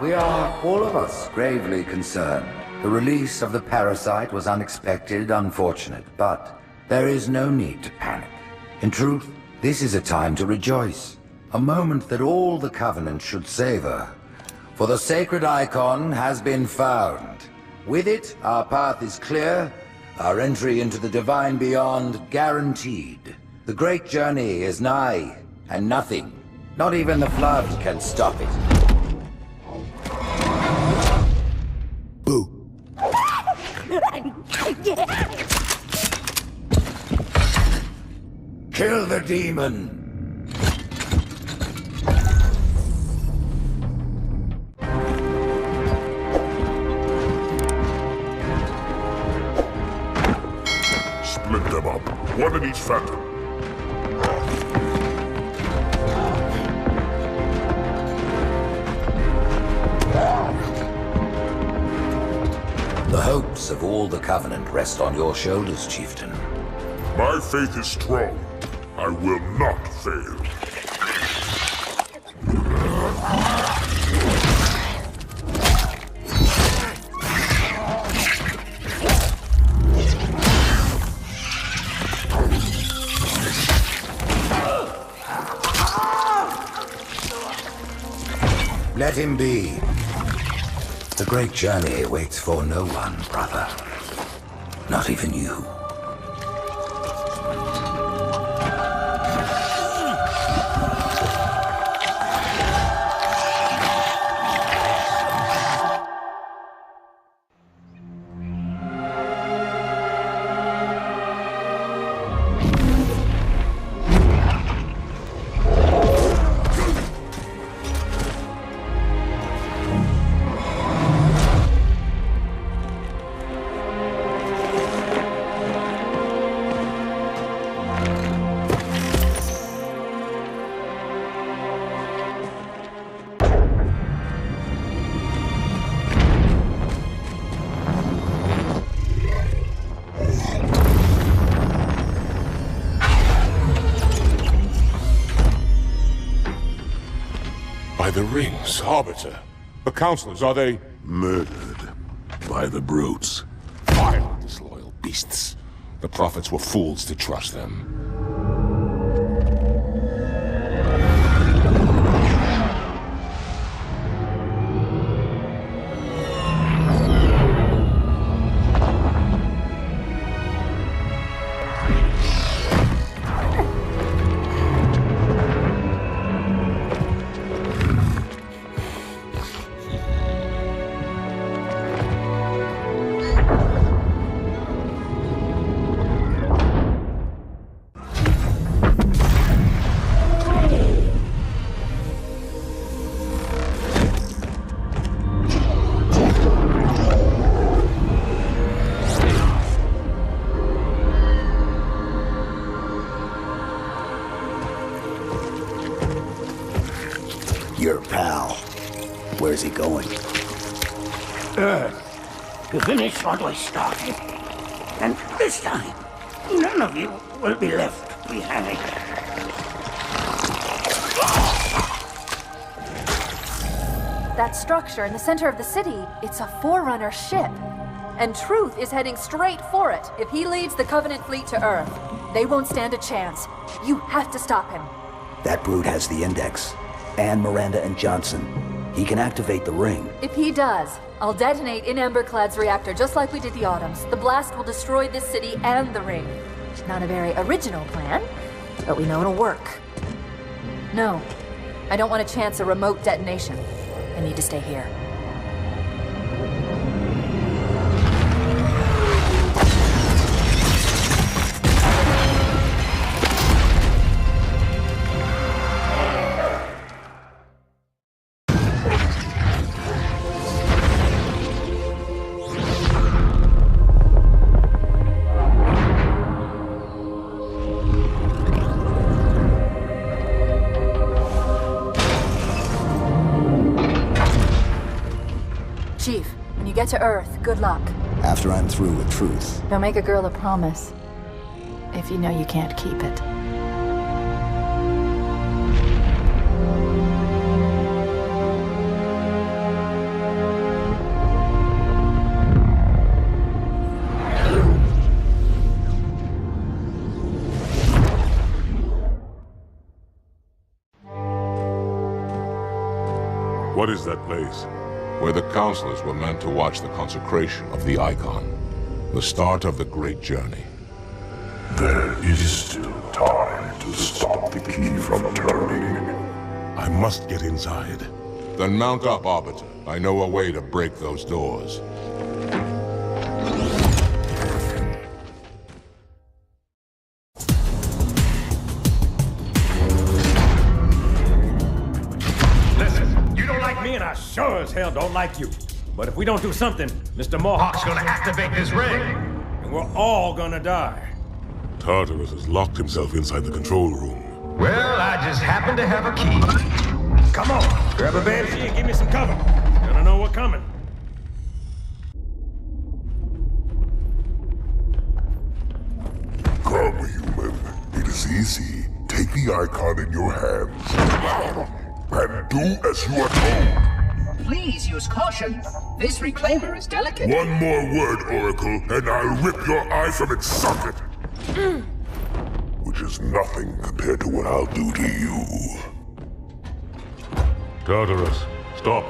We are, all of us, gravely concerned. The release of the parasite was unexpected, unfortunate, but there is no need to panic. In truth, this is a time to rejoice. A moment that all the Covenant should savor. For the sacred icon has been found. With it, our path is clear, our entry into the divine beyond guaranteed. The great journey is nigh, and nothing, not even the flood, can stop it. Boo. Kill the demon! Split them up, one in each phantom. The hopes of all the Covenant rest on your shoulders, Chieftain. My faith is strong. I will not fail. Let him be. The great journey waits for no one, brother. Not even you. By the rings, Arbiter. The counselors, are they... Murdered by the brutes. Vile, disloyal beasts. The prophets were fools to trust them. Your pal. Where's he going? Earth, to finish what we started. And this time, none of you will be left behind. That structure in the center of the city, it's a Forerunner ship. And Truth is heading straight for it. If he leads the Covenant fleet to Earth, they won't stand a chance. You have to stop him. That brute has the Index. And Miranda and Johnson. He can activate the ring. If he does, I'll detonate in Emberclad's reactor just like we did the Autumn's. The blast will destroy this city and the ring. Not a very original plan, but we know it'll work. No, I don't want to chance a remote detonation. I need to stay here. Chief, when you get to Earth, good luck. After I'm through with Truth. Don't make a girl a promise if you know you can't keep it. What is that place? Where the counselors were meant to watch the consecration of the Icon. The start of the great journey. There is still time to stop the key from turning. I must get inside. Then mount up, Arbiter. I know a way to break those doors. Me and I sure as hell don't like you. But if we don't do something, Mr. Mohawk's gonna activate this ring. And we're all gonna die. Tartarus has locked himself inside the control room. Well, I just happen to have a key. Come on, grab a banshee and give me some cover. Gonna know what's coming. Come, human. It is easy. Take the Icon in your hands. And do as you are told. Please use caution. This reclaimer is delicate. One more word, Oracle, and I'll rip your eye from its socket. Which is nothing compared to what I'll do to you. Tartarus, stop.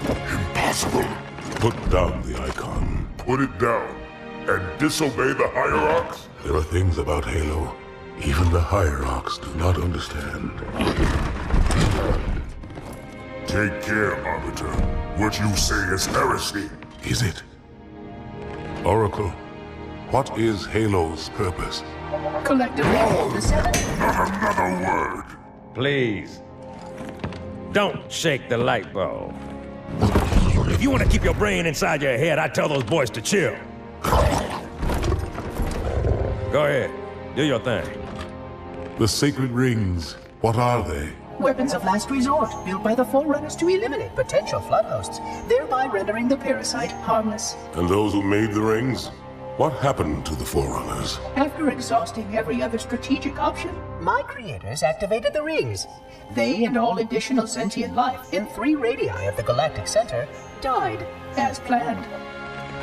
Impossible. Put down the Icon. Put it down and disobey the Hierarchs? There are things about Halo even the Hierarchs do not understand. Take care, Arbiter. What you say is heresy. Is it? Oracle, what is Halo's purpose? Collectively, the seven... Not another word. Please. Don't shake the light bulb. If you want to keep your brain inside your head, I tell those boys to chill. Go ahead. Do your thing. The sacred rings, what are they? Weapons of last resort, built by the Forerunners to eliminate potential flood hosts, thereby rendering the parasite harmless. And those who made the rings? What happened to the Forerunners? After exhausting every other strategic option, my creators activated the rings. They and all additional sentient life in 3 radii of the galactic center died as planned.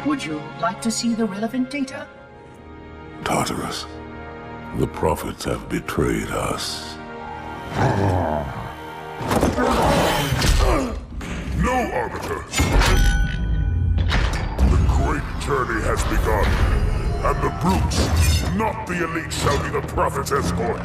Would you like to see the relevant data? Tartarus, the prophets have betrayed us. No, Arbiter! The great journey has begun, and the brutes, not the elite, shall be the prophet's escort.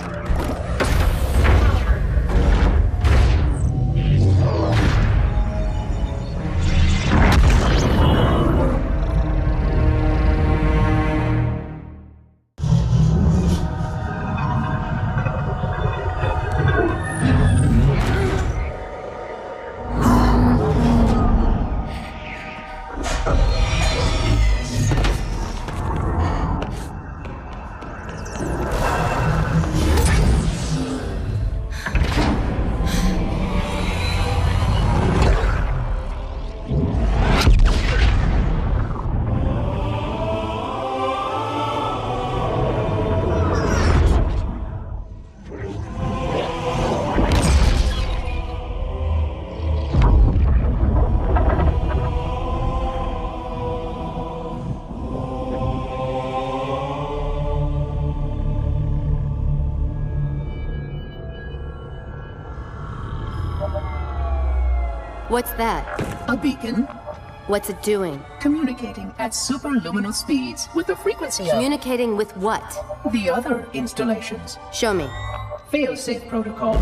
What's that? A beacon. What's it doing? Communicating at superluminal speeds with the frequency of... Communicating with what? The other installations. Show me. Fail-safe protocol.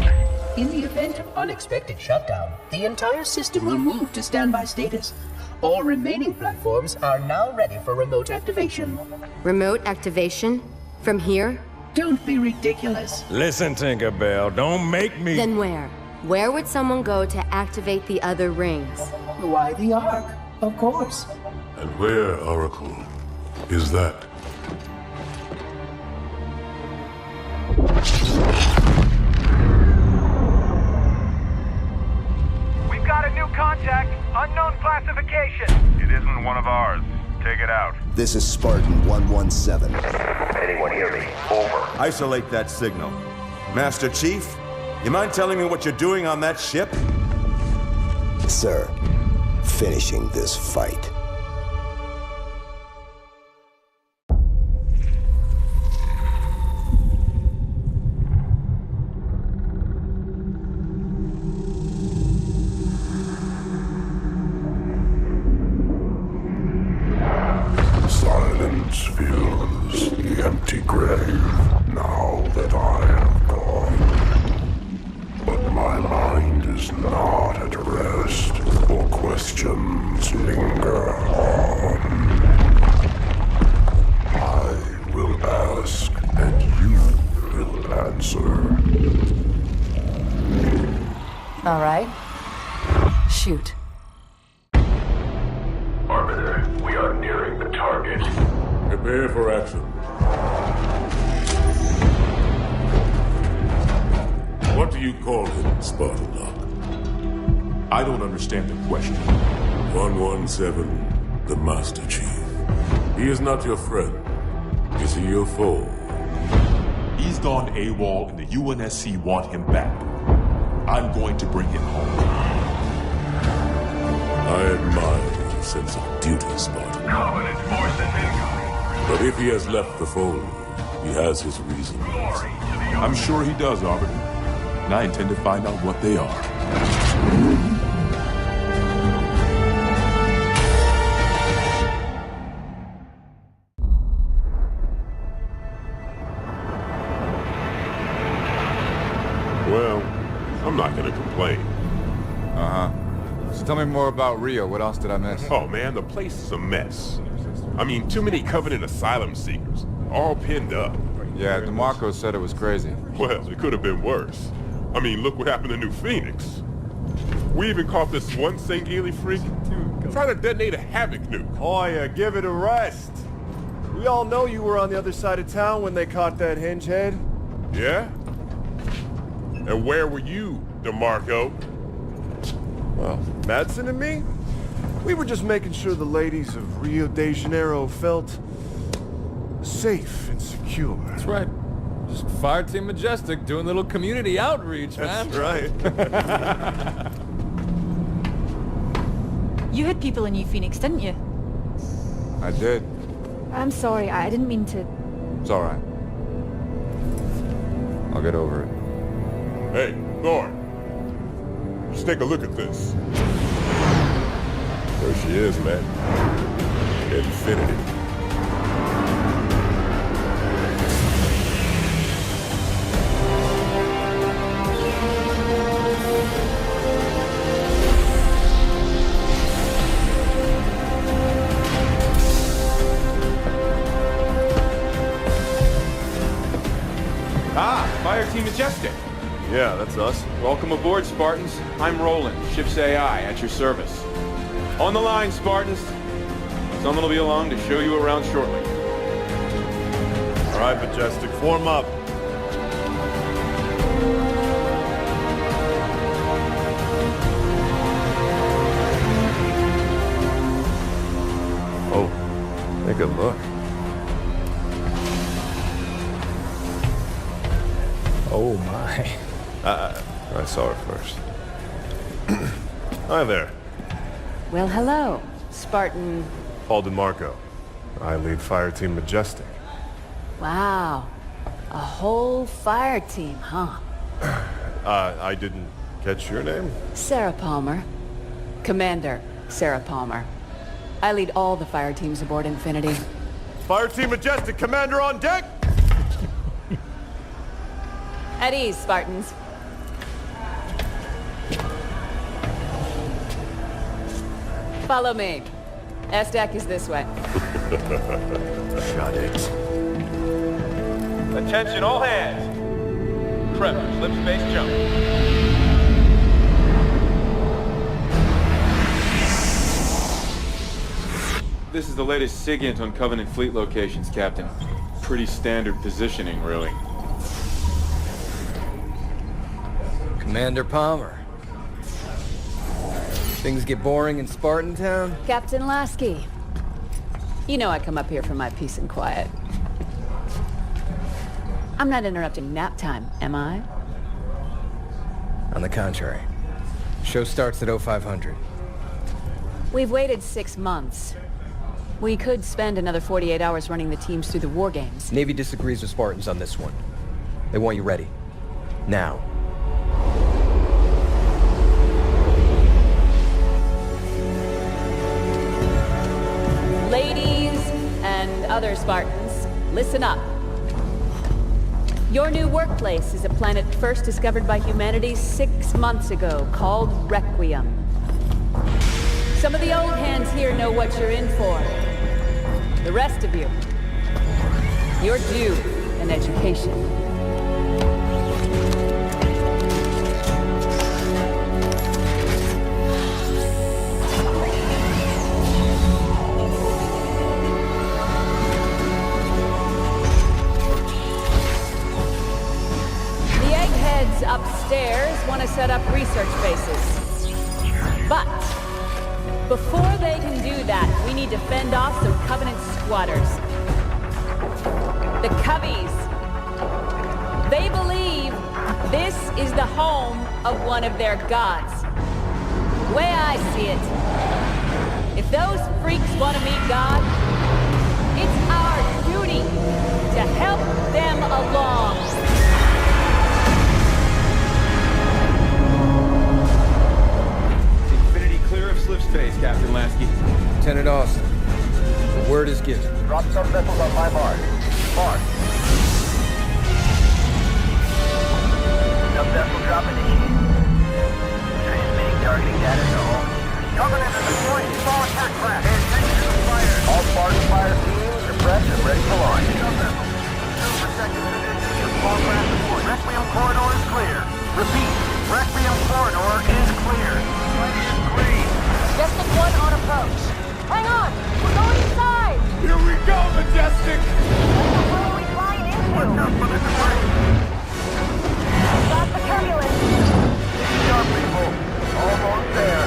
In the event of unexpected shutdown, the entire system will move to standby status. All remaining platforms are now ready for remote activation. Remote activation? From here? Don't be ridiculous. Listen, Tinkerbell, don't make me... Then where? Where would someone go to activate the other rings? Why the Ark? Of course. And where, Oracle, is that? We've got a new contact. Unknown classification. It isn't one of ours. Take it out. This is Spartan 117. Anyone hear me? Over. Isolate that signal. Master Chief, you mind telling me what you're doing on that ship? Sir, finishing this fight. Silence fills the empty grave now that I have gone. But my mind is not at rest, for questions linger on. I will ask, and you will answer. All right. Shoot. Arbiter, we are nearing the target. Prepare for action. What do you call him, Spartan Lock? I don't understand the question. 117, the Master Chief. He is not your friend. Is he your foe? He's gone AWOL and the UNSC want him back. I'm going to bring him home. I admire your sense of duty, Spartan. Covenant forces incoming. But if he has left the fold, he has his reasons. I'm sure he does, Arbiter. And I intend to find out what they are. Well, I'm not gonna complain. Uh-huh. So tell me more about Rio. What else did I miss? Oh man, the place is a mess. I mean, too many Covenant asylum seekers, all pinned up. Yeah, DeMarco said it was crazy. Well, it could have been worse. I mean, look what happened to New Phoenix. We even caught this one St. Geely freak trying to detonate a Havoc nuke. Oh yeah, give it a rest. We all know you were on the other side of town when they caught that hinge head. Yeah? And where were you, DeMarco? Well, Madsen and me? We were just making sure the ladies of Rio de Janeiro felt safe and secure. That's right. Just Fireteam Majestic doing a little community outreach, man. That's right. You had people in New Phoenix, didn't you? I did. I'm sorry, I didn't mean to... It's all right. I'll get over it. Hey, Thor. Just take a look at this. There she is, man. Infinity. Ah, Fireteam Majestic. Yeah, that's us. Welcome aboard, Spartans. I'm Roland, ship's AI, at your service. On the line, Spartans. Someone will be along to show you around shortly. All right, Majestic, form up. Oh, take a look. Oh my. I saw her first. Hi there. Well, hello, Spartan. Paul DeMarco. I lead Fireteam Majestic. Wow. A whole fire team, huh? I didn't catch your name? Sarah Palmer. Commander, Sarah Palmer. I lead all the fire teams aboard Infinity. Fire Team Majestic, Commander on deck! At ease, Spartans. Follow me. S-Deck is this way. Got it. Attention all hands. Prep for slip space jump. This is the latest SIGINT on Covenant fleet locations, Captain. Pretty standard positioning, really. Commander Palmer. Things get boring in Spartan Town? Captain Lasky. You know I come up here for my peace and quiet. I'm not interrupting nap time, am I? On the contrary. Show starts at 0500. We've waited 6 months. We could spend another 48 hours running the teams through the war games. Navy disagrees with Spartans on this one. They want you ready. Now. Ladies and other Spartans, listen up. Your new workplace is a planet first discovered by humanity 6 months ago, called Requiem. Some of the old hands here know what you're in for. The rest of you, you're due an education. Upstairs want to set up research bases. But before they can do that, we need to fend off some Covenant squatters. The Coveys. They believe this is the home of one of their gods. The way I see it, if those freaks want to meet God, it's our duty to help them along. Slip space, Captain Lasky. Lieutenant Austin, the word is given. Drop some vessels on my mark. Mark. Sub vessel dropping to east. Transmitting targeting data to all. Covenant is deploying small attack craft. Pay attention to the fire. All Spartan fire teams are prepped and ready for launch. Sub vessel. 2 per second position. Small craft deployed. Requiem corridor is clear. Repeat. Requiem corridor is clear. Plenty is green. Majestic 1 on approach. Hang on! We're going inside! Here we go, Majestic! Where are we flying into? Watch out for the debris! Stop the turbulence! Easy up, people. Almost there.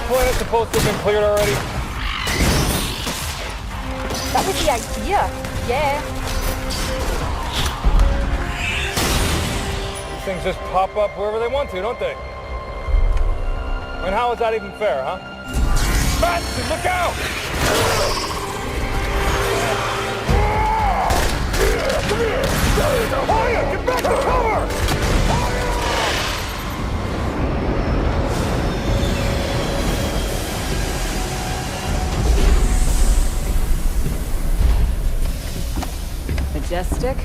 Planet's supposed to have been cleared already. That was the idea. Yeah. These things just pop up wherever they want to, don't they? I mean, how is that even fair, huh? Madsen, look out! Come here! Hoya, get back to cover! Majestic.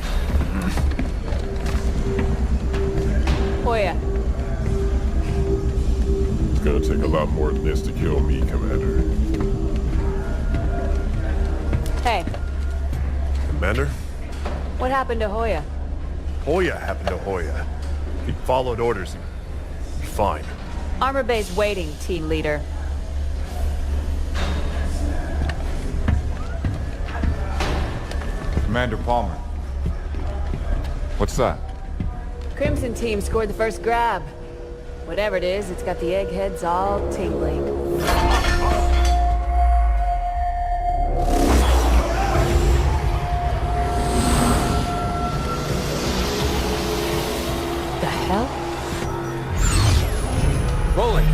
Hoya. It's gonna take a lot more than this to kill me, Commander. Hey, Commander? what happened to Hoya? Hoya happened to Hoya. He followed orders. He's fine. Armor Bay's waiting, team leader. Commander Palmer. What's that? Crimson team scored the first grab. Whatever it is, it's got the eggheads all tingling. The hell? Rolling.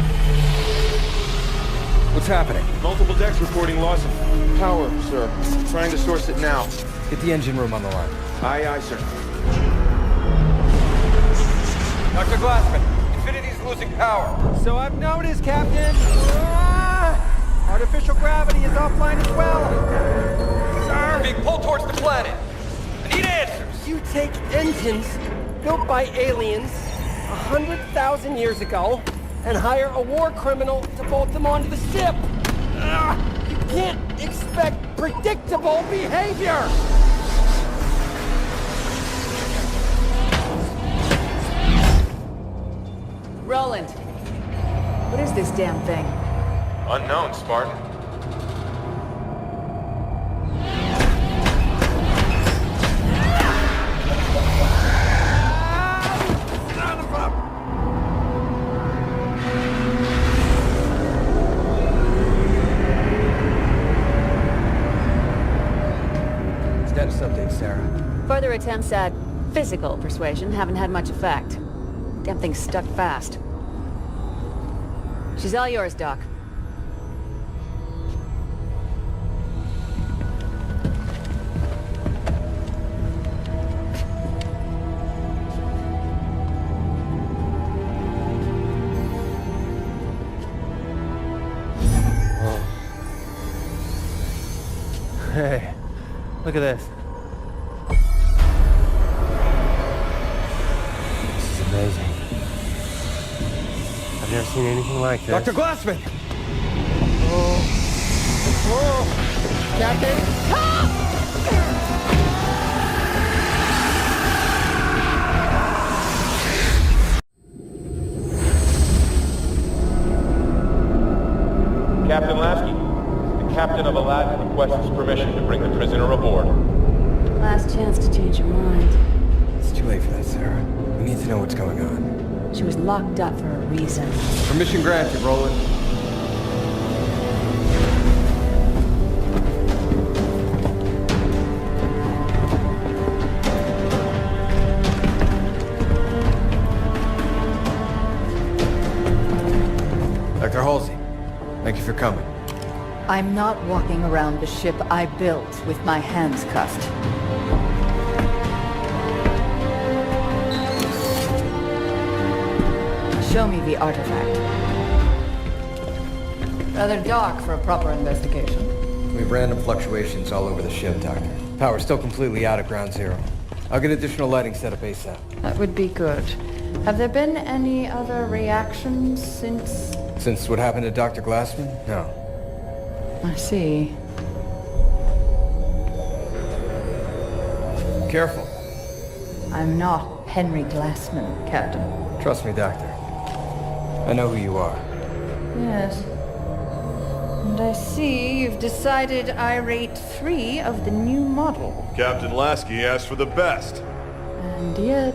What's happening? Multiple decks reporting loss of power, sir. Trying to source it now. Get the engine room on the line. Aye, aye, sir. Dr. Glassman, Infinity's losing power. So I've noticed, Captain. Artificial gravity is offline as well. Sir! Being pulled towards the planet. I need answers. You take engines built by aliens 100,000 years ago and hire a war criminal to bolt them onto the ship. You can't expect predictable behavior. Roland, what is this damn thing? Unknown, Spartan. Status update, Sarah. Further attempts at physical persuasion haven't had much effect. Damn thing's stuck fast. She's all yours, Doc. Hey, look at this. This is amazing. I've never seen anything like this. Dr. Glassman! Whoa! Captain! Captain Lasky, the captain of Aladdin requests permission to bring the prisoner aboard. Last chance to change your mind. It's too late for that, Sarah. We need to know what's going on. She was locked up for a reason. Permission granted, Roland. Dr. Halsey, thank you for coming. I'm not walking around the ship I built with my hands cuffed. Show me the artifact. Rather dark for a proper investigation. We have random fluctuations all over the ship, Doctor. Power's still completely out at ground zero. I'll get additional lighting set up ASAP. That would be good. Have there been any other reactions since... Since what happened to Dr. Glassman? No. I see. Careful. I'm not Henry Glassman, Captain. Trust me, Doctor. I know who you are. Yes. And I see you've decided I rate 3 of the new model. Captain Lasky asked for the best. And yet...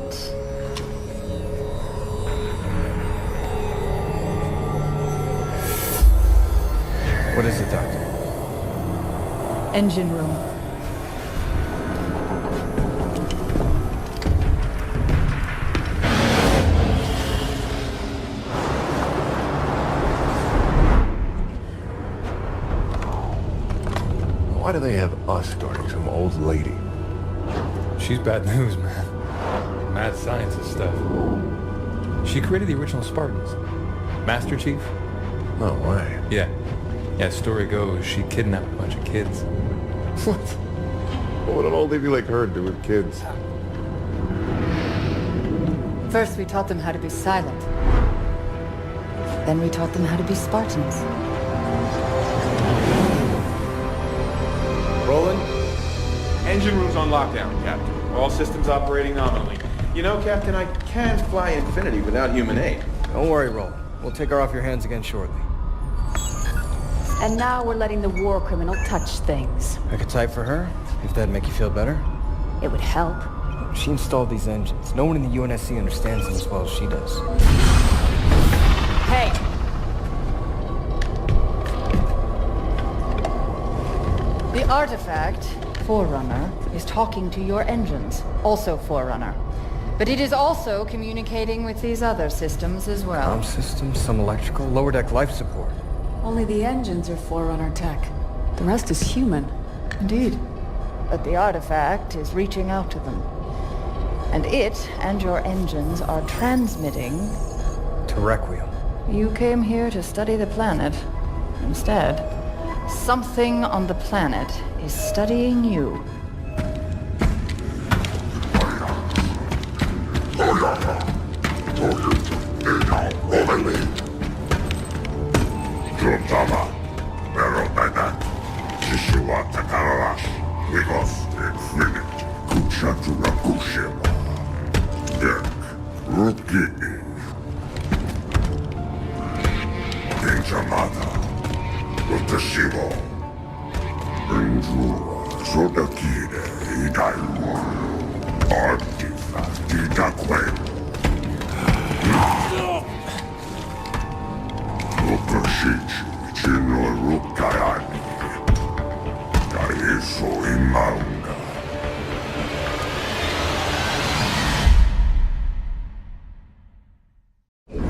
What is it, Doctor? Engine room. Why do they have us guarding some old lady? She's bad news, man. Mad scientist stuff. She created the original Spartans. Master Chief? No way. Yeah. Yeah, story goes, she kidnapped a bunch of kids. What? What would an old lady like her do with kids? First we taught them how to be silent. Then we taught them how to be Spartans. Roland? Engine room's on lockdown, Captain. All systems operating nominally. You know, Captain, I can't fly Infinity without human aid. Don't worry, Roland. We'll take her off your hands again shortly. And now we're letting the war criminal touch things. Appetite for her? If that'd make you feel better? It would help. She installed these engines. No one in the UNSC understands them as well as she does. Hey! The artifact, Forerunner, is talking to your engines, also Forerunner. But it is also communicating with these other systems as well. Systems, some electrical, lower deck life support. Only the engines are Forerunner tech. The rest is human. Indeed. But the artifact is reaching out to them. And it and your engines are transmitting... To Requiem. You came here to study the planet. Instead, something on the planet is studying you.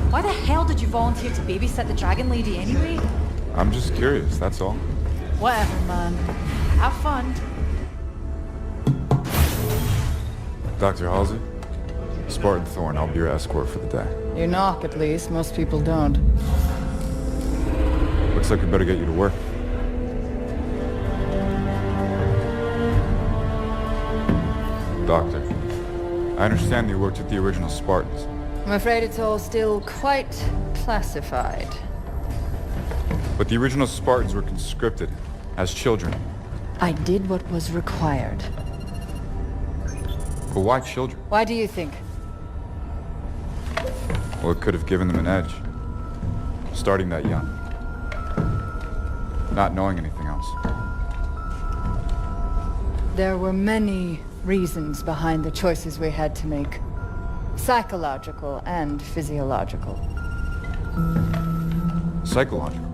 Why the hell did you volunteer to babysit the Dragon Lady anyway? I'm just curious, that's all. Whatever, man. Have fun. Dr. Halsey? Spartan Thorn, I'll be your escort for the day. You knock, at least. Most people don't. Looks like we better get you to work. Doctor, I understand you worked with the original Spartans. I'm afraid it's all still quite classified. But the original Spartans were conscripted as children. I did what was required. But why children? Why do you think? Well, it could have given them an edge. Starting that young. Not knowing anything else. There were many reasons behind the choices we had to make. Psychological and physiological. Psychological?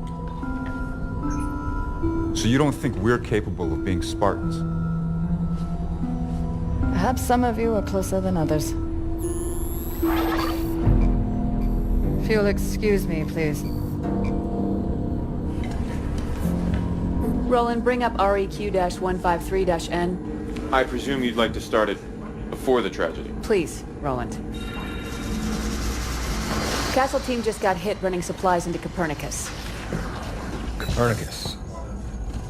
So you don't think we're capable of being Spartans? Perhaps some of you are closer than others. If you'll excuse me, please. Roland, bring up REQ-153-N. I presume you'd like to start it before the tragedy. Please, Roland. Castle team just got hit running supplies into Copernicus. Copernicus.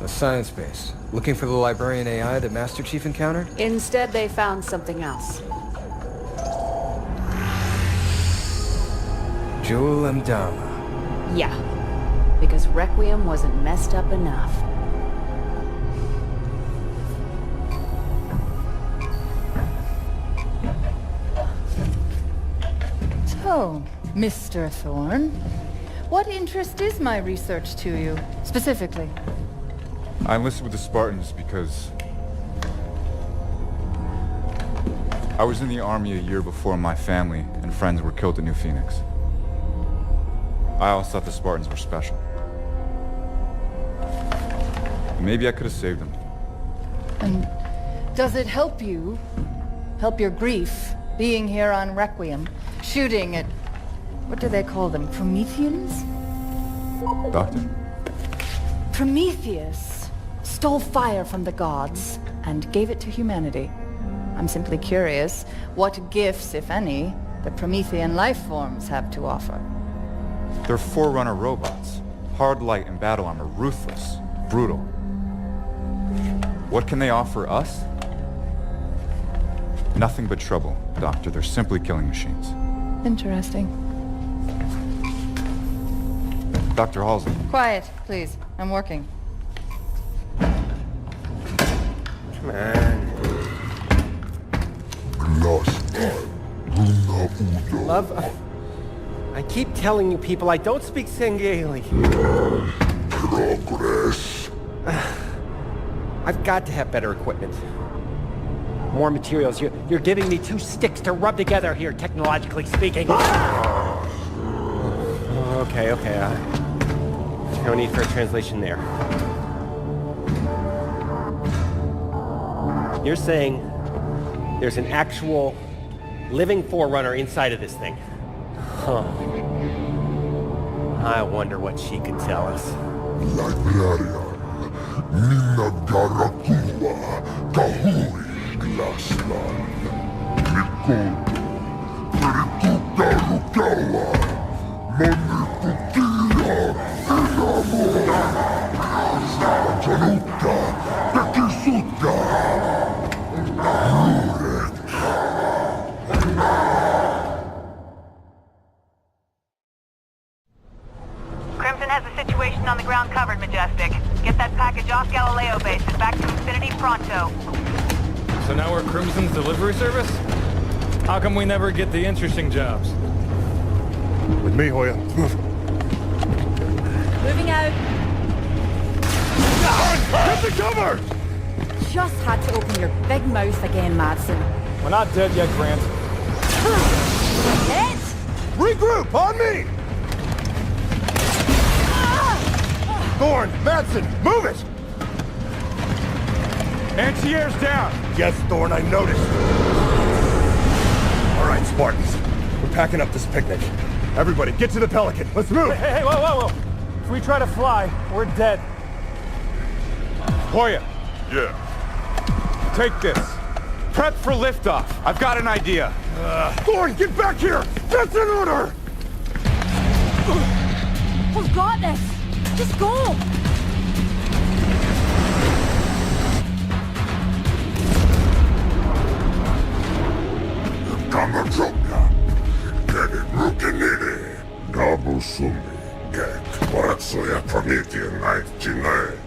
A science base. Looking for the librarian AI that Master Chief encountered? Instead, they found something else. Jewel Mdama. Yeah. Because Requiem wasn't messed up enough. So, Mr. Thorne, what interest is my research to you, specifically? I enlisted with the Spartans because I was in the army a year before my family and friends were killed at New Phoenix. I always thought the Spartans were special. Maybe I could have saved them. And does it help you, help your grief, being here on Requiem, shooting at, what do they call them, Prometheans? Doctor? Prometheus stole fire from the gods and gave it to humanity. I'm simply curious what gifts, if any, the Promethean life forms have to offer. They're Forerunner robots. Hard light and battle armor, ruthless, brutal. What can they offer us? Nothing but trouble, Doctor. They're simply killing machines. Interesting. Dr. Halsey. Quiet, please. I'm working. Man. Love, I keep telling you people I don't speak Sengeli. Progress. I've got to have better equipment. More materials. You're giving me two sticks to rub together here, technologically speaking. Okay. No need for a translation there. You're saying there's an actual living Forerunner inside of this thing. Huh. I wonder what she could tell us. Librarian, Nina Garakua, Kahuri Glaslan, Rikodo, Perituka Rukawa, Manikutia, Enamora, Januta, Tekisuta, Murek. Crimson has the situation on the ground covered, Majestic. Get that package off Galileo base and back to Infinity pronto. So now we're Crimson's delivery service? How come we never get the interesting jobs? With me, Hoya. Moving out. Get the cover! Just had to open your big mouth again, Madsen. We're not dead yet, Grant. Hit! Regroup, on me! Thorn, Madsen, move it! Anti-air's down! Yes, Thorn, I noticed. All right, Spartans. We're packing up this picnic. Everybody, get to the Pelican. Let's move! Hey, whoa! If we try to fly, we're dead. Hoya, Yeah. take this. Prep for liftoff. I've got an idea. Thorn, get back here! That's an order! We've got this! Just go! Kamajoka, Kedi Rukinini, Dabu Sumi, Get, Waratsoya Promethean Night Jinae,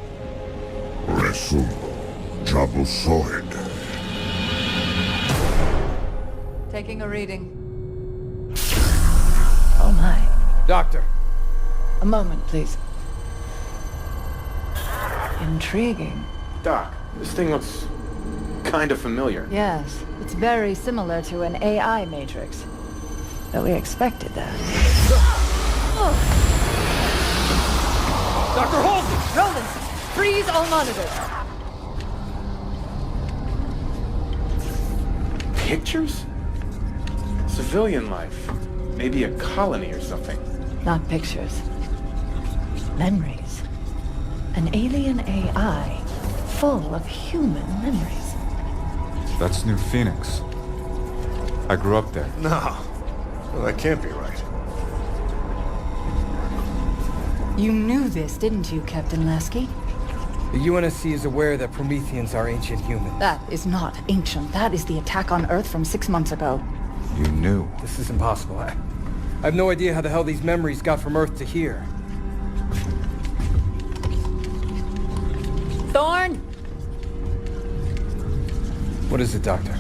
Resumo, Jabu Sohede. Taking a reading. Oh my. Doctor. A moment, please. Intriguing. Doc, this thing looks kind of familiar. Yes, it's very similar to an AI matrix. But we expected that. Dr. Halsey! Roland, freeze all monitors. Pictures? Civilian life. Maybe a colony or something. Not pictures. Memories. An alien AI full of human memories. That's New Phoenix. I grew up there. No. Well, that can't be right. You knew this, didn't you, Captain Lasky? The UNSC is aware that Prometheans are ancient humans. That is not ancient. That is the attack on Earth from 6 months ago. You knew. This is impossible. I have no idea how the hell these memories got from Earth to here. Thorn! What is it, Doctor?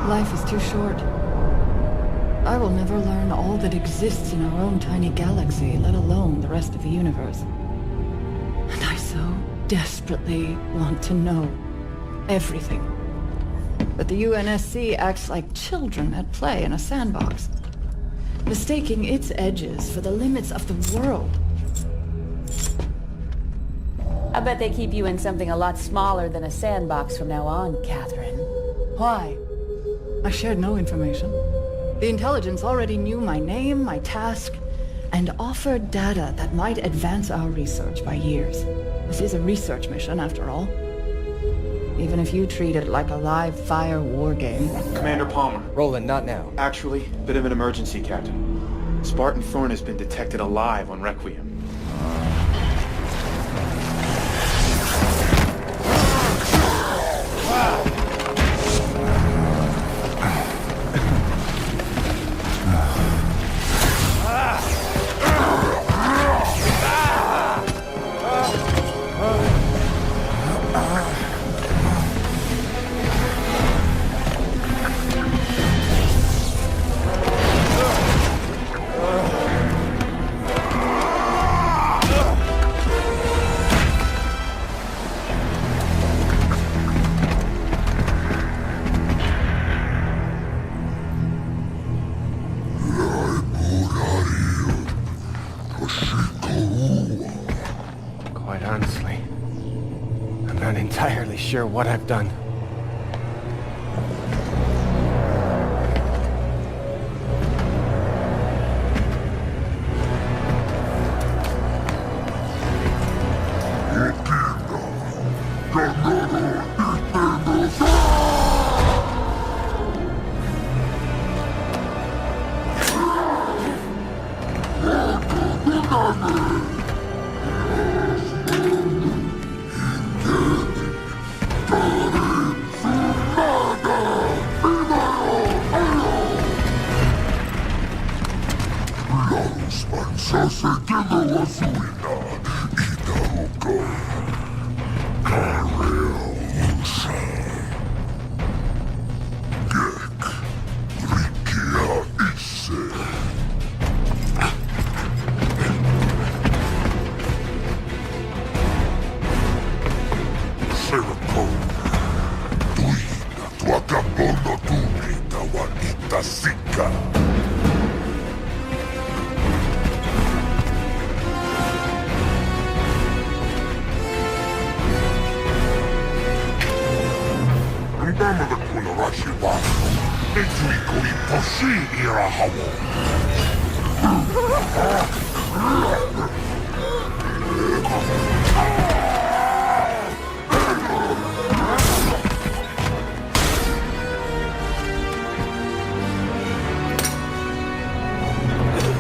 Life is too short. I will never learn all that exists in our own tiny galaxy, let alone the rest of the universe. And I so desperately want to know everything. But the UNSC acts like children at play in a sandbox, mistaking its edges for the limits of the world. I bet they keep you in something a lot smaller than a sandbox from now on, Catherine. Why? I shared no information. The intelligence already knew my name, my task, and offered data that might advance our research by years. This is a research mission, after all. Even if you treat it like a live-fire war game. Commander Palmer. Roland, not now. Actually, bit of an emergency, Captain. Spartan Thorn has been detected alive on Requiem. not entirely sure what I've done.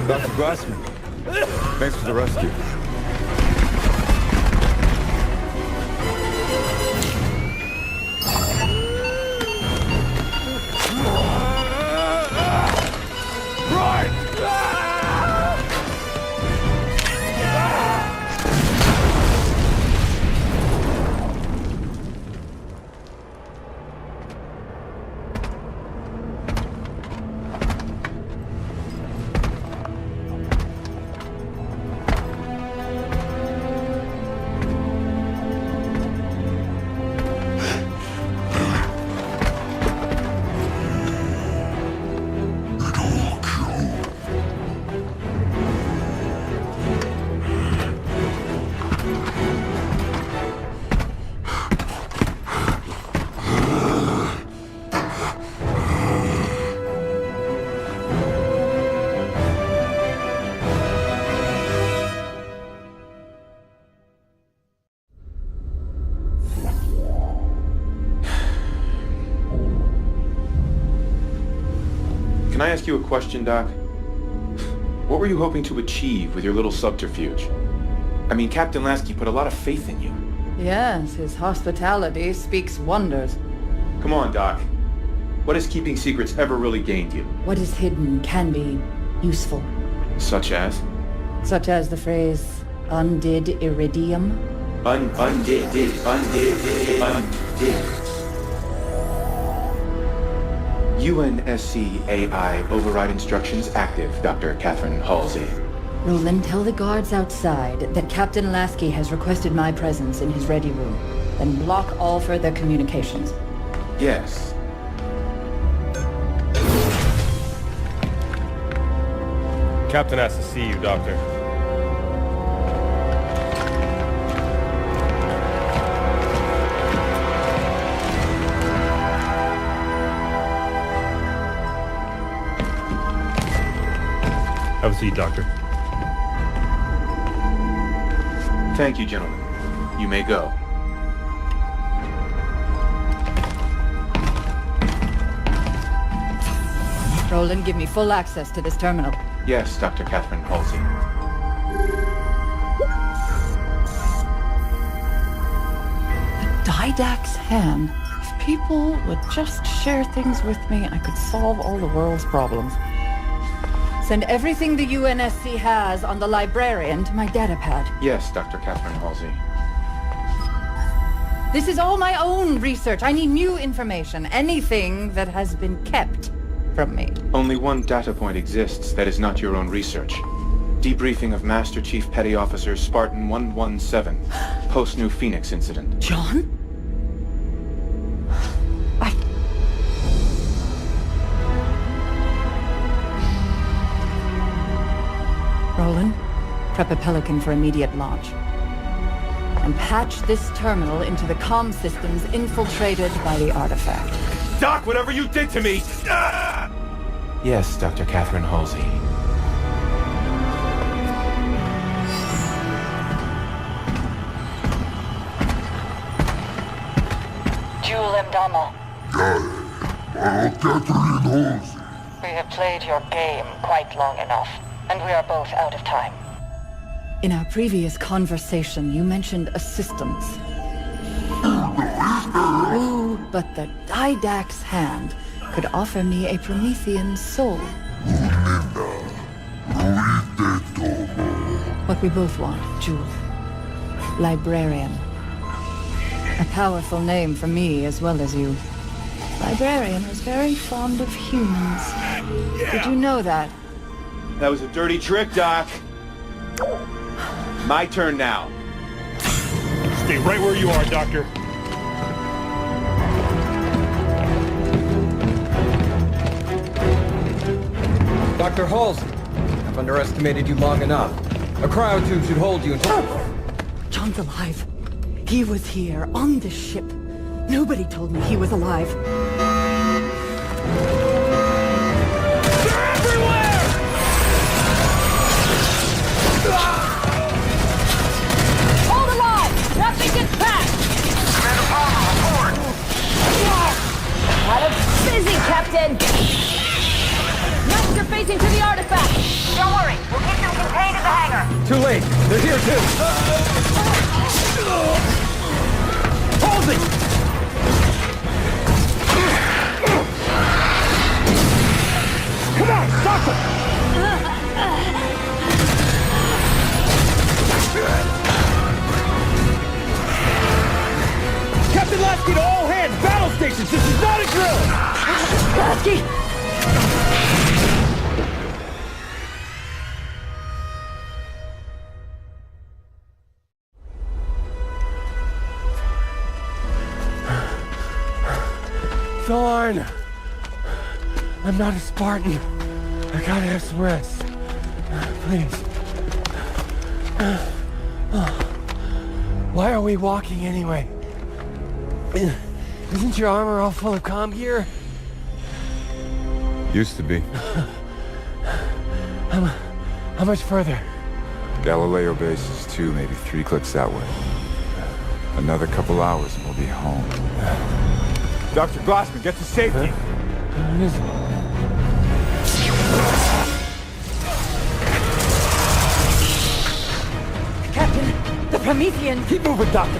Dr. Glassman, thanks for the rescue. Can I ask you a question, Doc? What were you hoping to achieve with your little subterfuge? I mean, Captain Lasky put a lot of faith in you. Yes, his hospitality speaks wonders. Come on, Doc. What has keeping secrets ever really gained you? What is hidden can be useful. Such as? Such as the phrase, undid iridium. Undid. UNSC AI override instructions active, Dr. Catherine Halsey. Roland, tell the guards outside that Captain Lasky has requested my presence in his ready room. Then block all further communications. Yes. Captain has to see you, Doctor. Have a seat, Doctor. Thank you, gentlemen. You may go. Roland, give me full access to this terminal. Yes, Dr. Catherine Halsey. The Didact's hand. If people would just share things with me, I could solve all the world's problems. Send everything the UNSC has on the librarian to my datapad. Yes, Dr. Catherine Halsey. This is all my own research. I need new information. Anything that has been kept from me. Only one data point exists that is not your own research. Debriefing of Master Chief Petty Officer Spartan 117, post-New Phoenix incident. John? Roland, prep a Pelican for immediate launch. and patch this terminal into the comm systems infiltrated by the artifact. Doc, whatever you did to me! Ah! Yes, Dr. Catherine Halsey. Jewel Mdama. Catherine Halsey. We have played your game quite long enough, and we are both out of time. In our previous conversation, you mentioned assistance. Ooh, but the Didact's hand could offer me a Promethean soul. What we both want, Jewel. Librarian. A powerful name for me as well as you. Librarian was very fond of humans. Did you know that? That was a dirty trick, Doc. My turn now. Stay right where you are, Doctor. Dr. Halsey, I've underestimated you long enough. A cryotube should hold you until... John's alive. He was here, on this ship. Nobody told me he was alive. They're everywhere! Hold alive! Nothing gets past! Commander Palmer, report! Kind of busy, Captain! Master facing to the artifact! Don't worry, we'll keep them contained in the hangar. Too late. They're here too. Halsey! Come on, stop them! Captain Lasky to all hands! Battle stations! This is not a drill! Lasky! Darn! I'm not a Spartan. I gotta have some rest. Please. Why are we walking anyway? Isn't your armor all full of comm gear? Used to be. How much further? Galileo base is 2, maybe 3 clicks that way. Another couple hours and we'll be home. Dr. Glassman, get to safety! Captain, the Promethean! Keep moving, Doctor!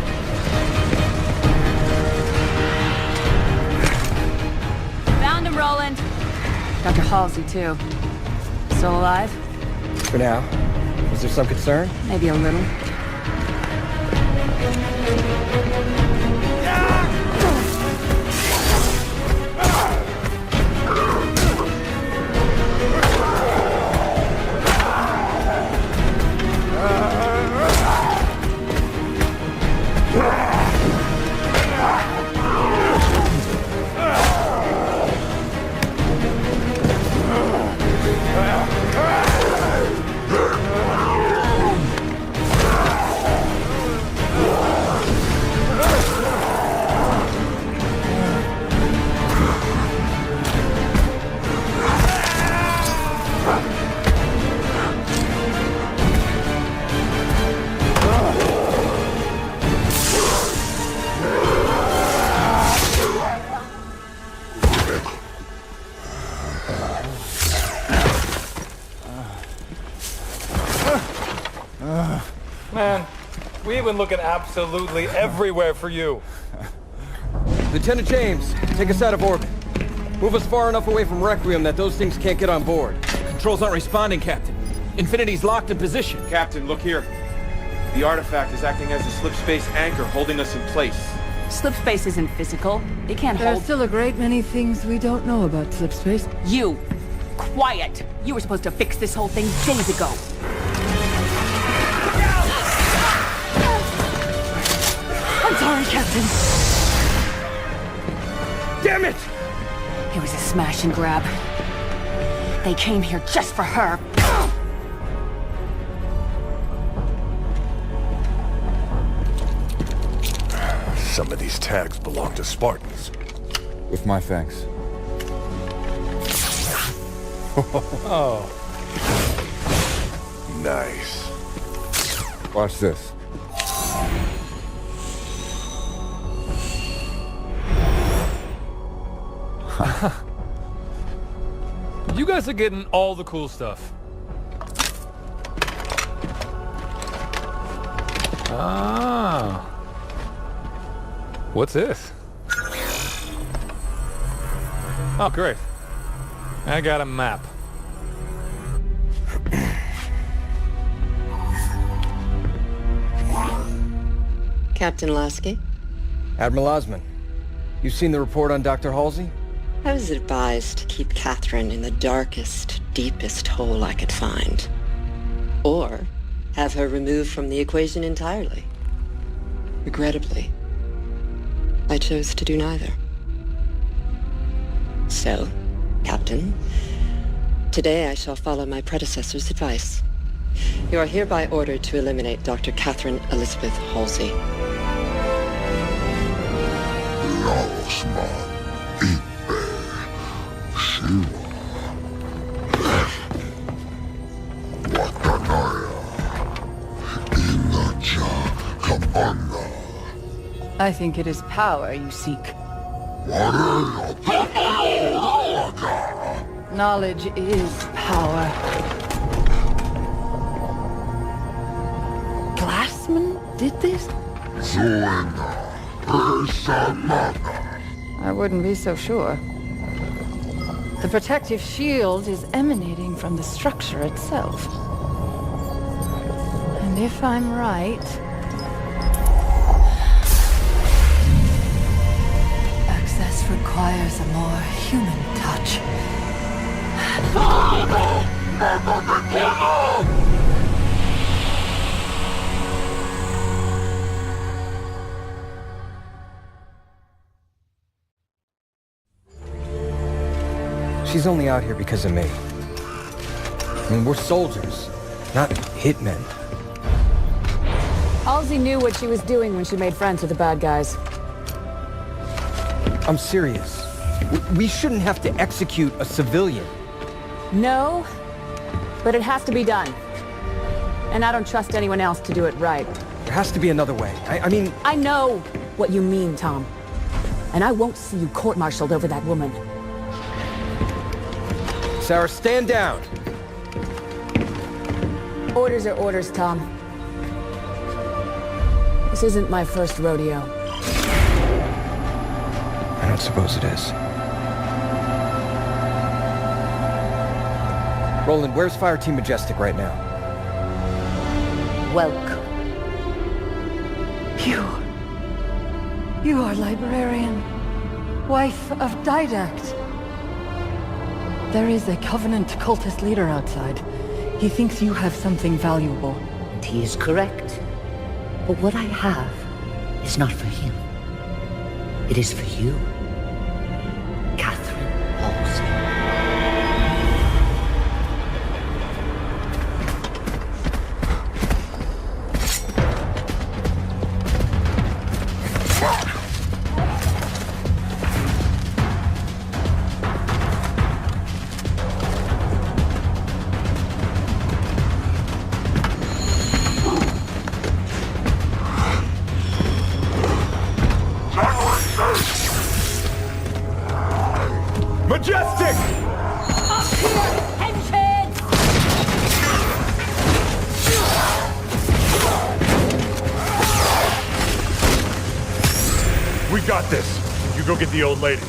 Found him, Roland. Dr. Halsey, too. Still alive? For now. Is there some concern? Maybe a little. Man, we've been looking absolutely everywhere for you. Lieutenant James, take us out of orbit. Move us far enough away from Requiem that those things can't get on board. Controls aren't responding, Captain. Infinity's locked in position. Captain, look here. The artifact is acting as a slip-space anchor, holding us in place. Slip space isn't physical. It can't There's hold... still a great many things we don't know about slipspace. You! Quiet! You were supposed to fix this whole thing days ago. I'm sorry, Captain. Damn it! It was a smash and grab. They came here just for her. Some of these tags belong to Spartans. With my thanks. Oh. Nice. Watch this. You guys are getting all the cool stuff. Ah. What's this? Oh, great. I got a map. Captain Lasky? Admiral Osman, you seen the report on Dr. Halsey? I was advised to keep Catherine in the darkest, deepest hole I could find. Or have her removed from the equation entirely. Regrettably, I chose to do neither. So, Captain, today I shall follow my predecessor's advice. You are hereby ordered to eliminate Dr. Catherine Elizabeth Halsey. I think it is power you seek. Knowledge is power. Glassman did this? I wouldn't be so sure. The protective shield is emanating from the structure itself. And if I'm right, access requires a more human touch. She's only out here because of me. I mean, we're soldiers, not hitmen. Halsey knew what she was doing when she made friends with the bad guys. I'm serious. We shouldn't have to execute a civilian. No, but it has to be done. And I don't trust anyone else to do it right. There has to be another way. I mean... I know what you mean, Tom. And I won't see you court-martialed over that woman. Sarah, stand down! Orders are orders, Tom. This isn't my first rodeo. I don't suppose it is. Roland, where's Fire Team Majestic right now? Welcome. You are librarian, wife of Didact. There is a Covenant cultist leader outside. He thinks you have something valuable. And he is correct. But what I have is not for him. It is for you. Catherine Halsey. Majestic! Up here, henchhead! We got this. You go get the old lady.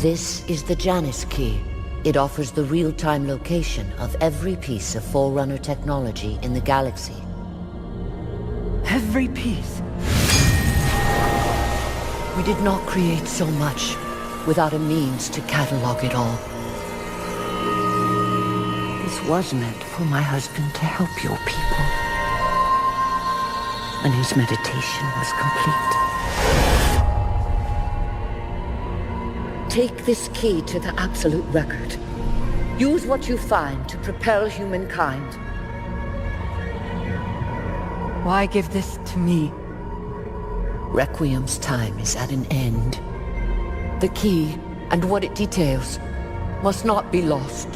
This is the Janus key. It offers the real-time location of every piece of Forerunner technology in the galaxy. Every piece? We did not create so much without a means to catalog it all. This was meant for my husband to help your people. When his meditation was complete. Take this key to the Absolute Record. Use what you find to propel humankind. Why give this to me? Requiem's time is at an end. The key, and what it details, must not be lost.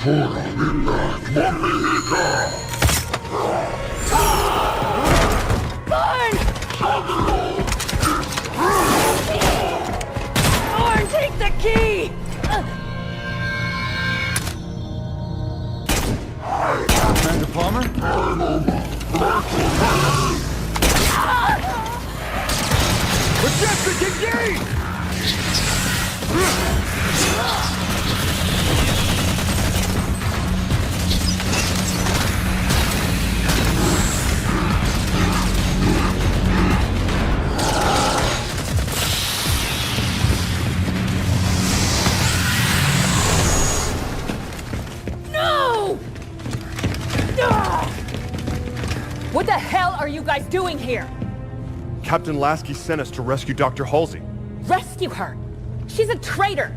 Thorn, take the key! Commander Palmer? Majestic, engage! No! What the hell are you guys doing here? Captain Lasky sent us to rescue Dr. Halsey. Rescue her! She's a traitor!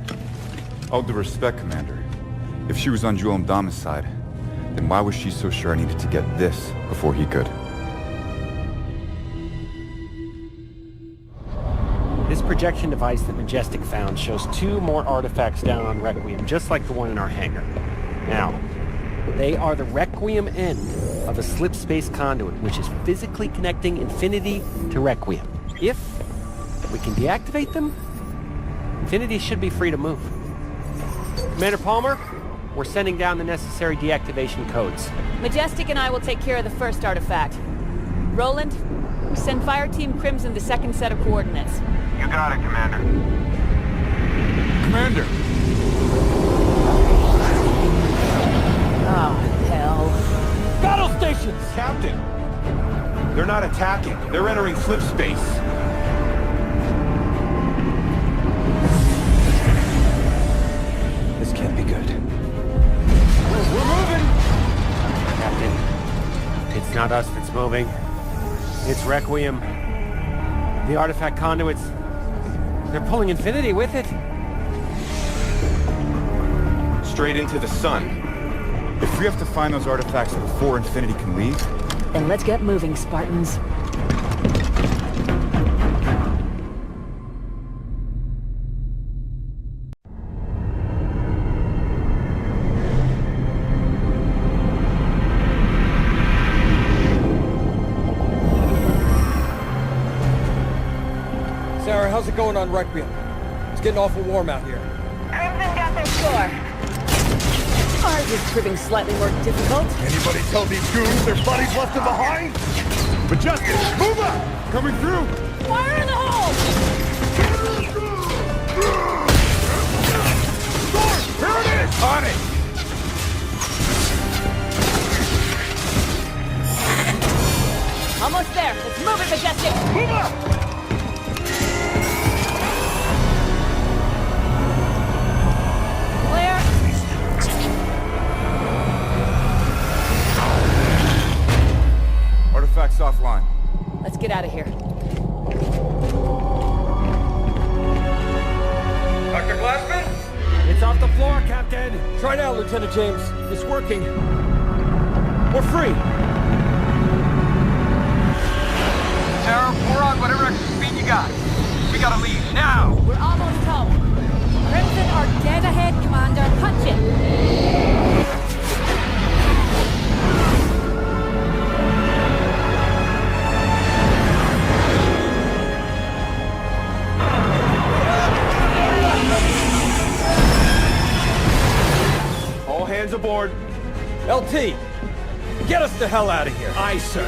All due respect, Commander. If she was on Jewel Mdama's side, then why was she so sure I needed to get this before he could? This projection device that Majestic found shows 2 more artifacts down on Requiem, just like the one in our hangar. Now, they are the Requiem end of a slip space conduit, which is physically connecting Infinity to Requiem. If we can deactivate them, Infinity should be free to move. Commander Palmer, we're sending down the necessary deactivation codes. Majestic and I will take care of the first artifact. Roland, send Fire Team Crimson the second set of coordinates. You got it, Commander. Commander! Oh, hell. Battle stations! Captain! They're not attacking. They're entering slip space. This can't be good. We're moving! Captain, it's not us that's moving. It's Requiem. The artifact conduits, they're pulling Infinity with it. Straight into the sun. If we have to find those artifacts before Infinity can leave... Then let's get moving, Spartans. Sarah, how's it going on Requiem? It's getting awful warm out here. Crimson got their score. Ours is proving slightly more difficult. Anybody tell these goons their buddies left them behind? Majestic, move up! Coming through! Fire in the hole! Here it is! On it! Almost there. Let's move it, Majestic. Move up! Clear. Artifacts offline. Let's get out of here. Dr. Glassman? It's off the floor, Captain! Try now, Lieutenant James. It's working. We're free! Sarah, pour on whatever extra speed you got. We gotta leave, now! We're almost home. Crimson are dead ahead, Commander. Punch it! All hands aboard. LT, get us the hell out of here. Aye, sir.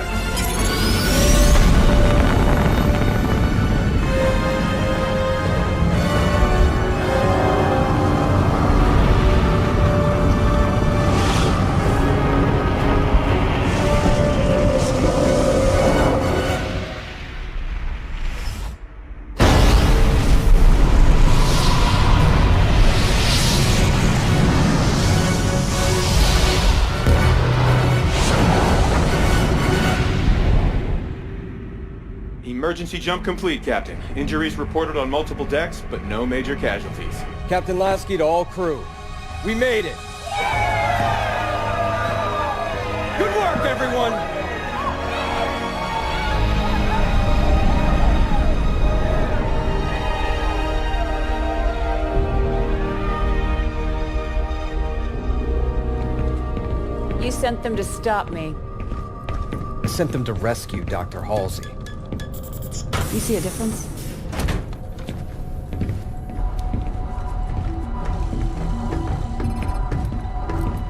Emergency jump complete, Captain. Injuries reported on multiple decks, but no major casualties. Captain Lasky to all crew. We made it! Good work, everyone! You sent them to stop me. I sent them to rescue Dr. Halsey. You see a difference?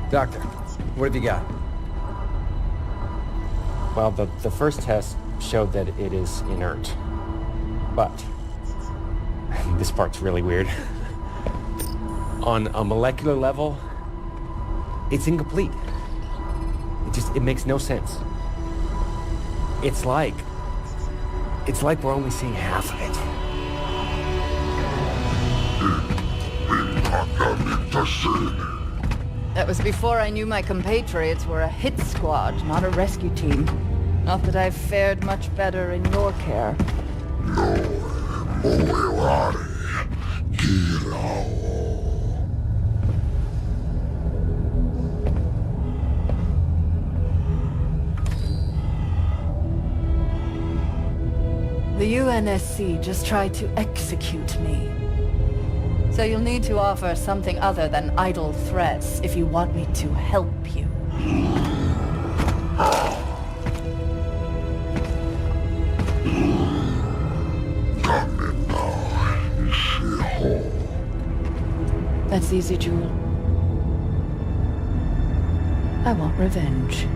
Doctor, what have you got? Well, the first test showed that it is inert. But this part's really weird. On a molecular level, it's incomplete. It makes no sense. It's like we're only seeing half of it. That was before I knew my compatriots were a hit squad, not a rescue team. Not that I've fared much better in your care. The UNSC just tried to execute me. So you'll need to offer something other than idle threats if you want me to help you. That's easy, Jewel. I want revenge.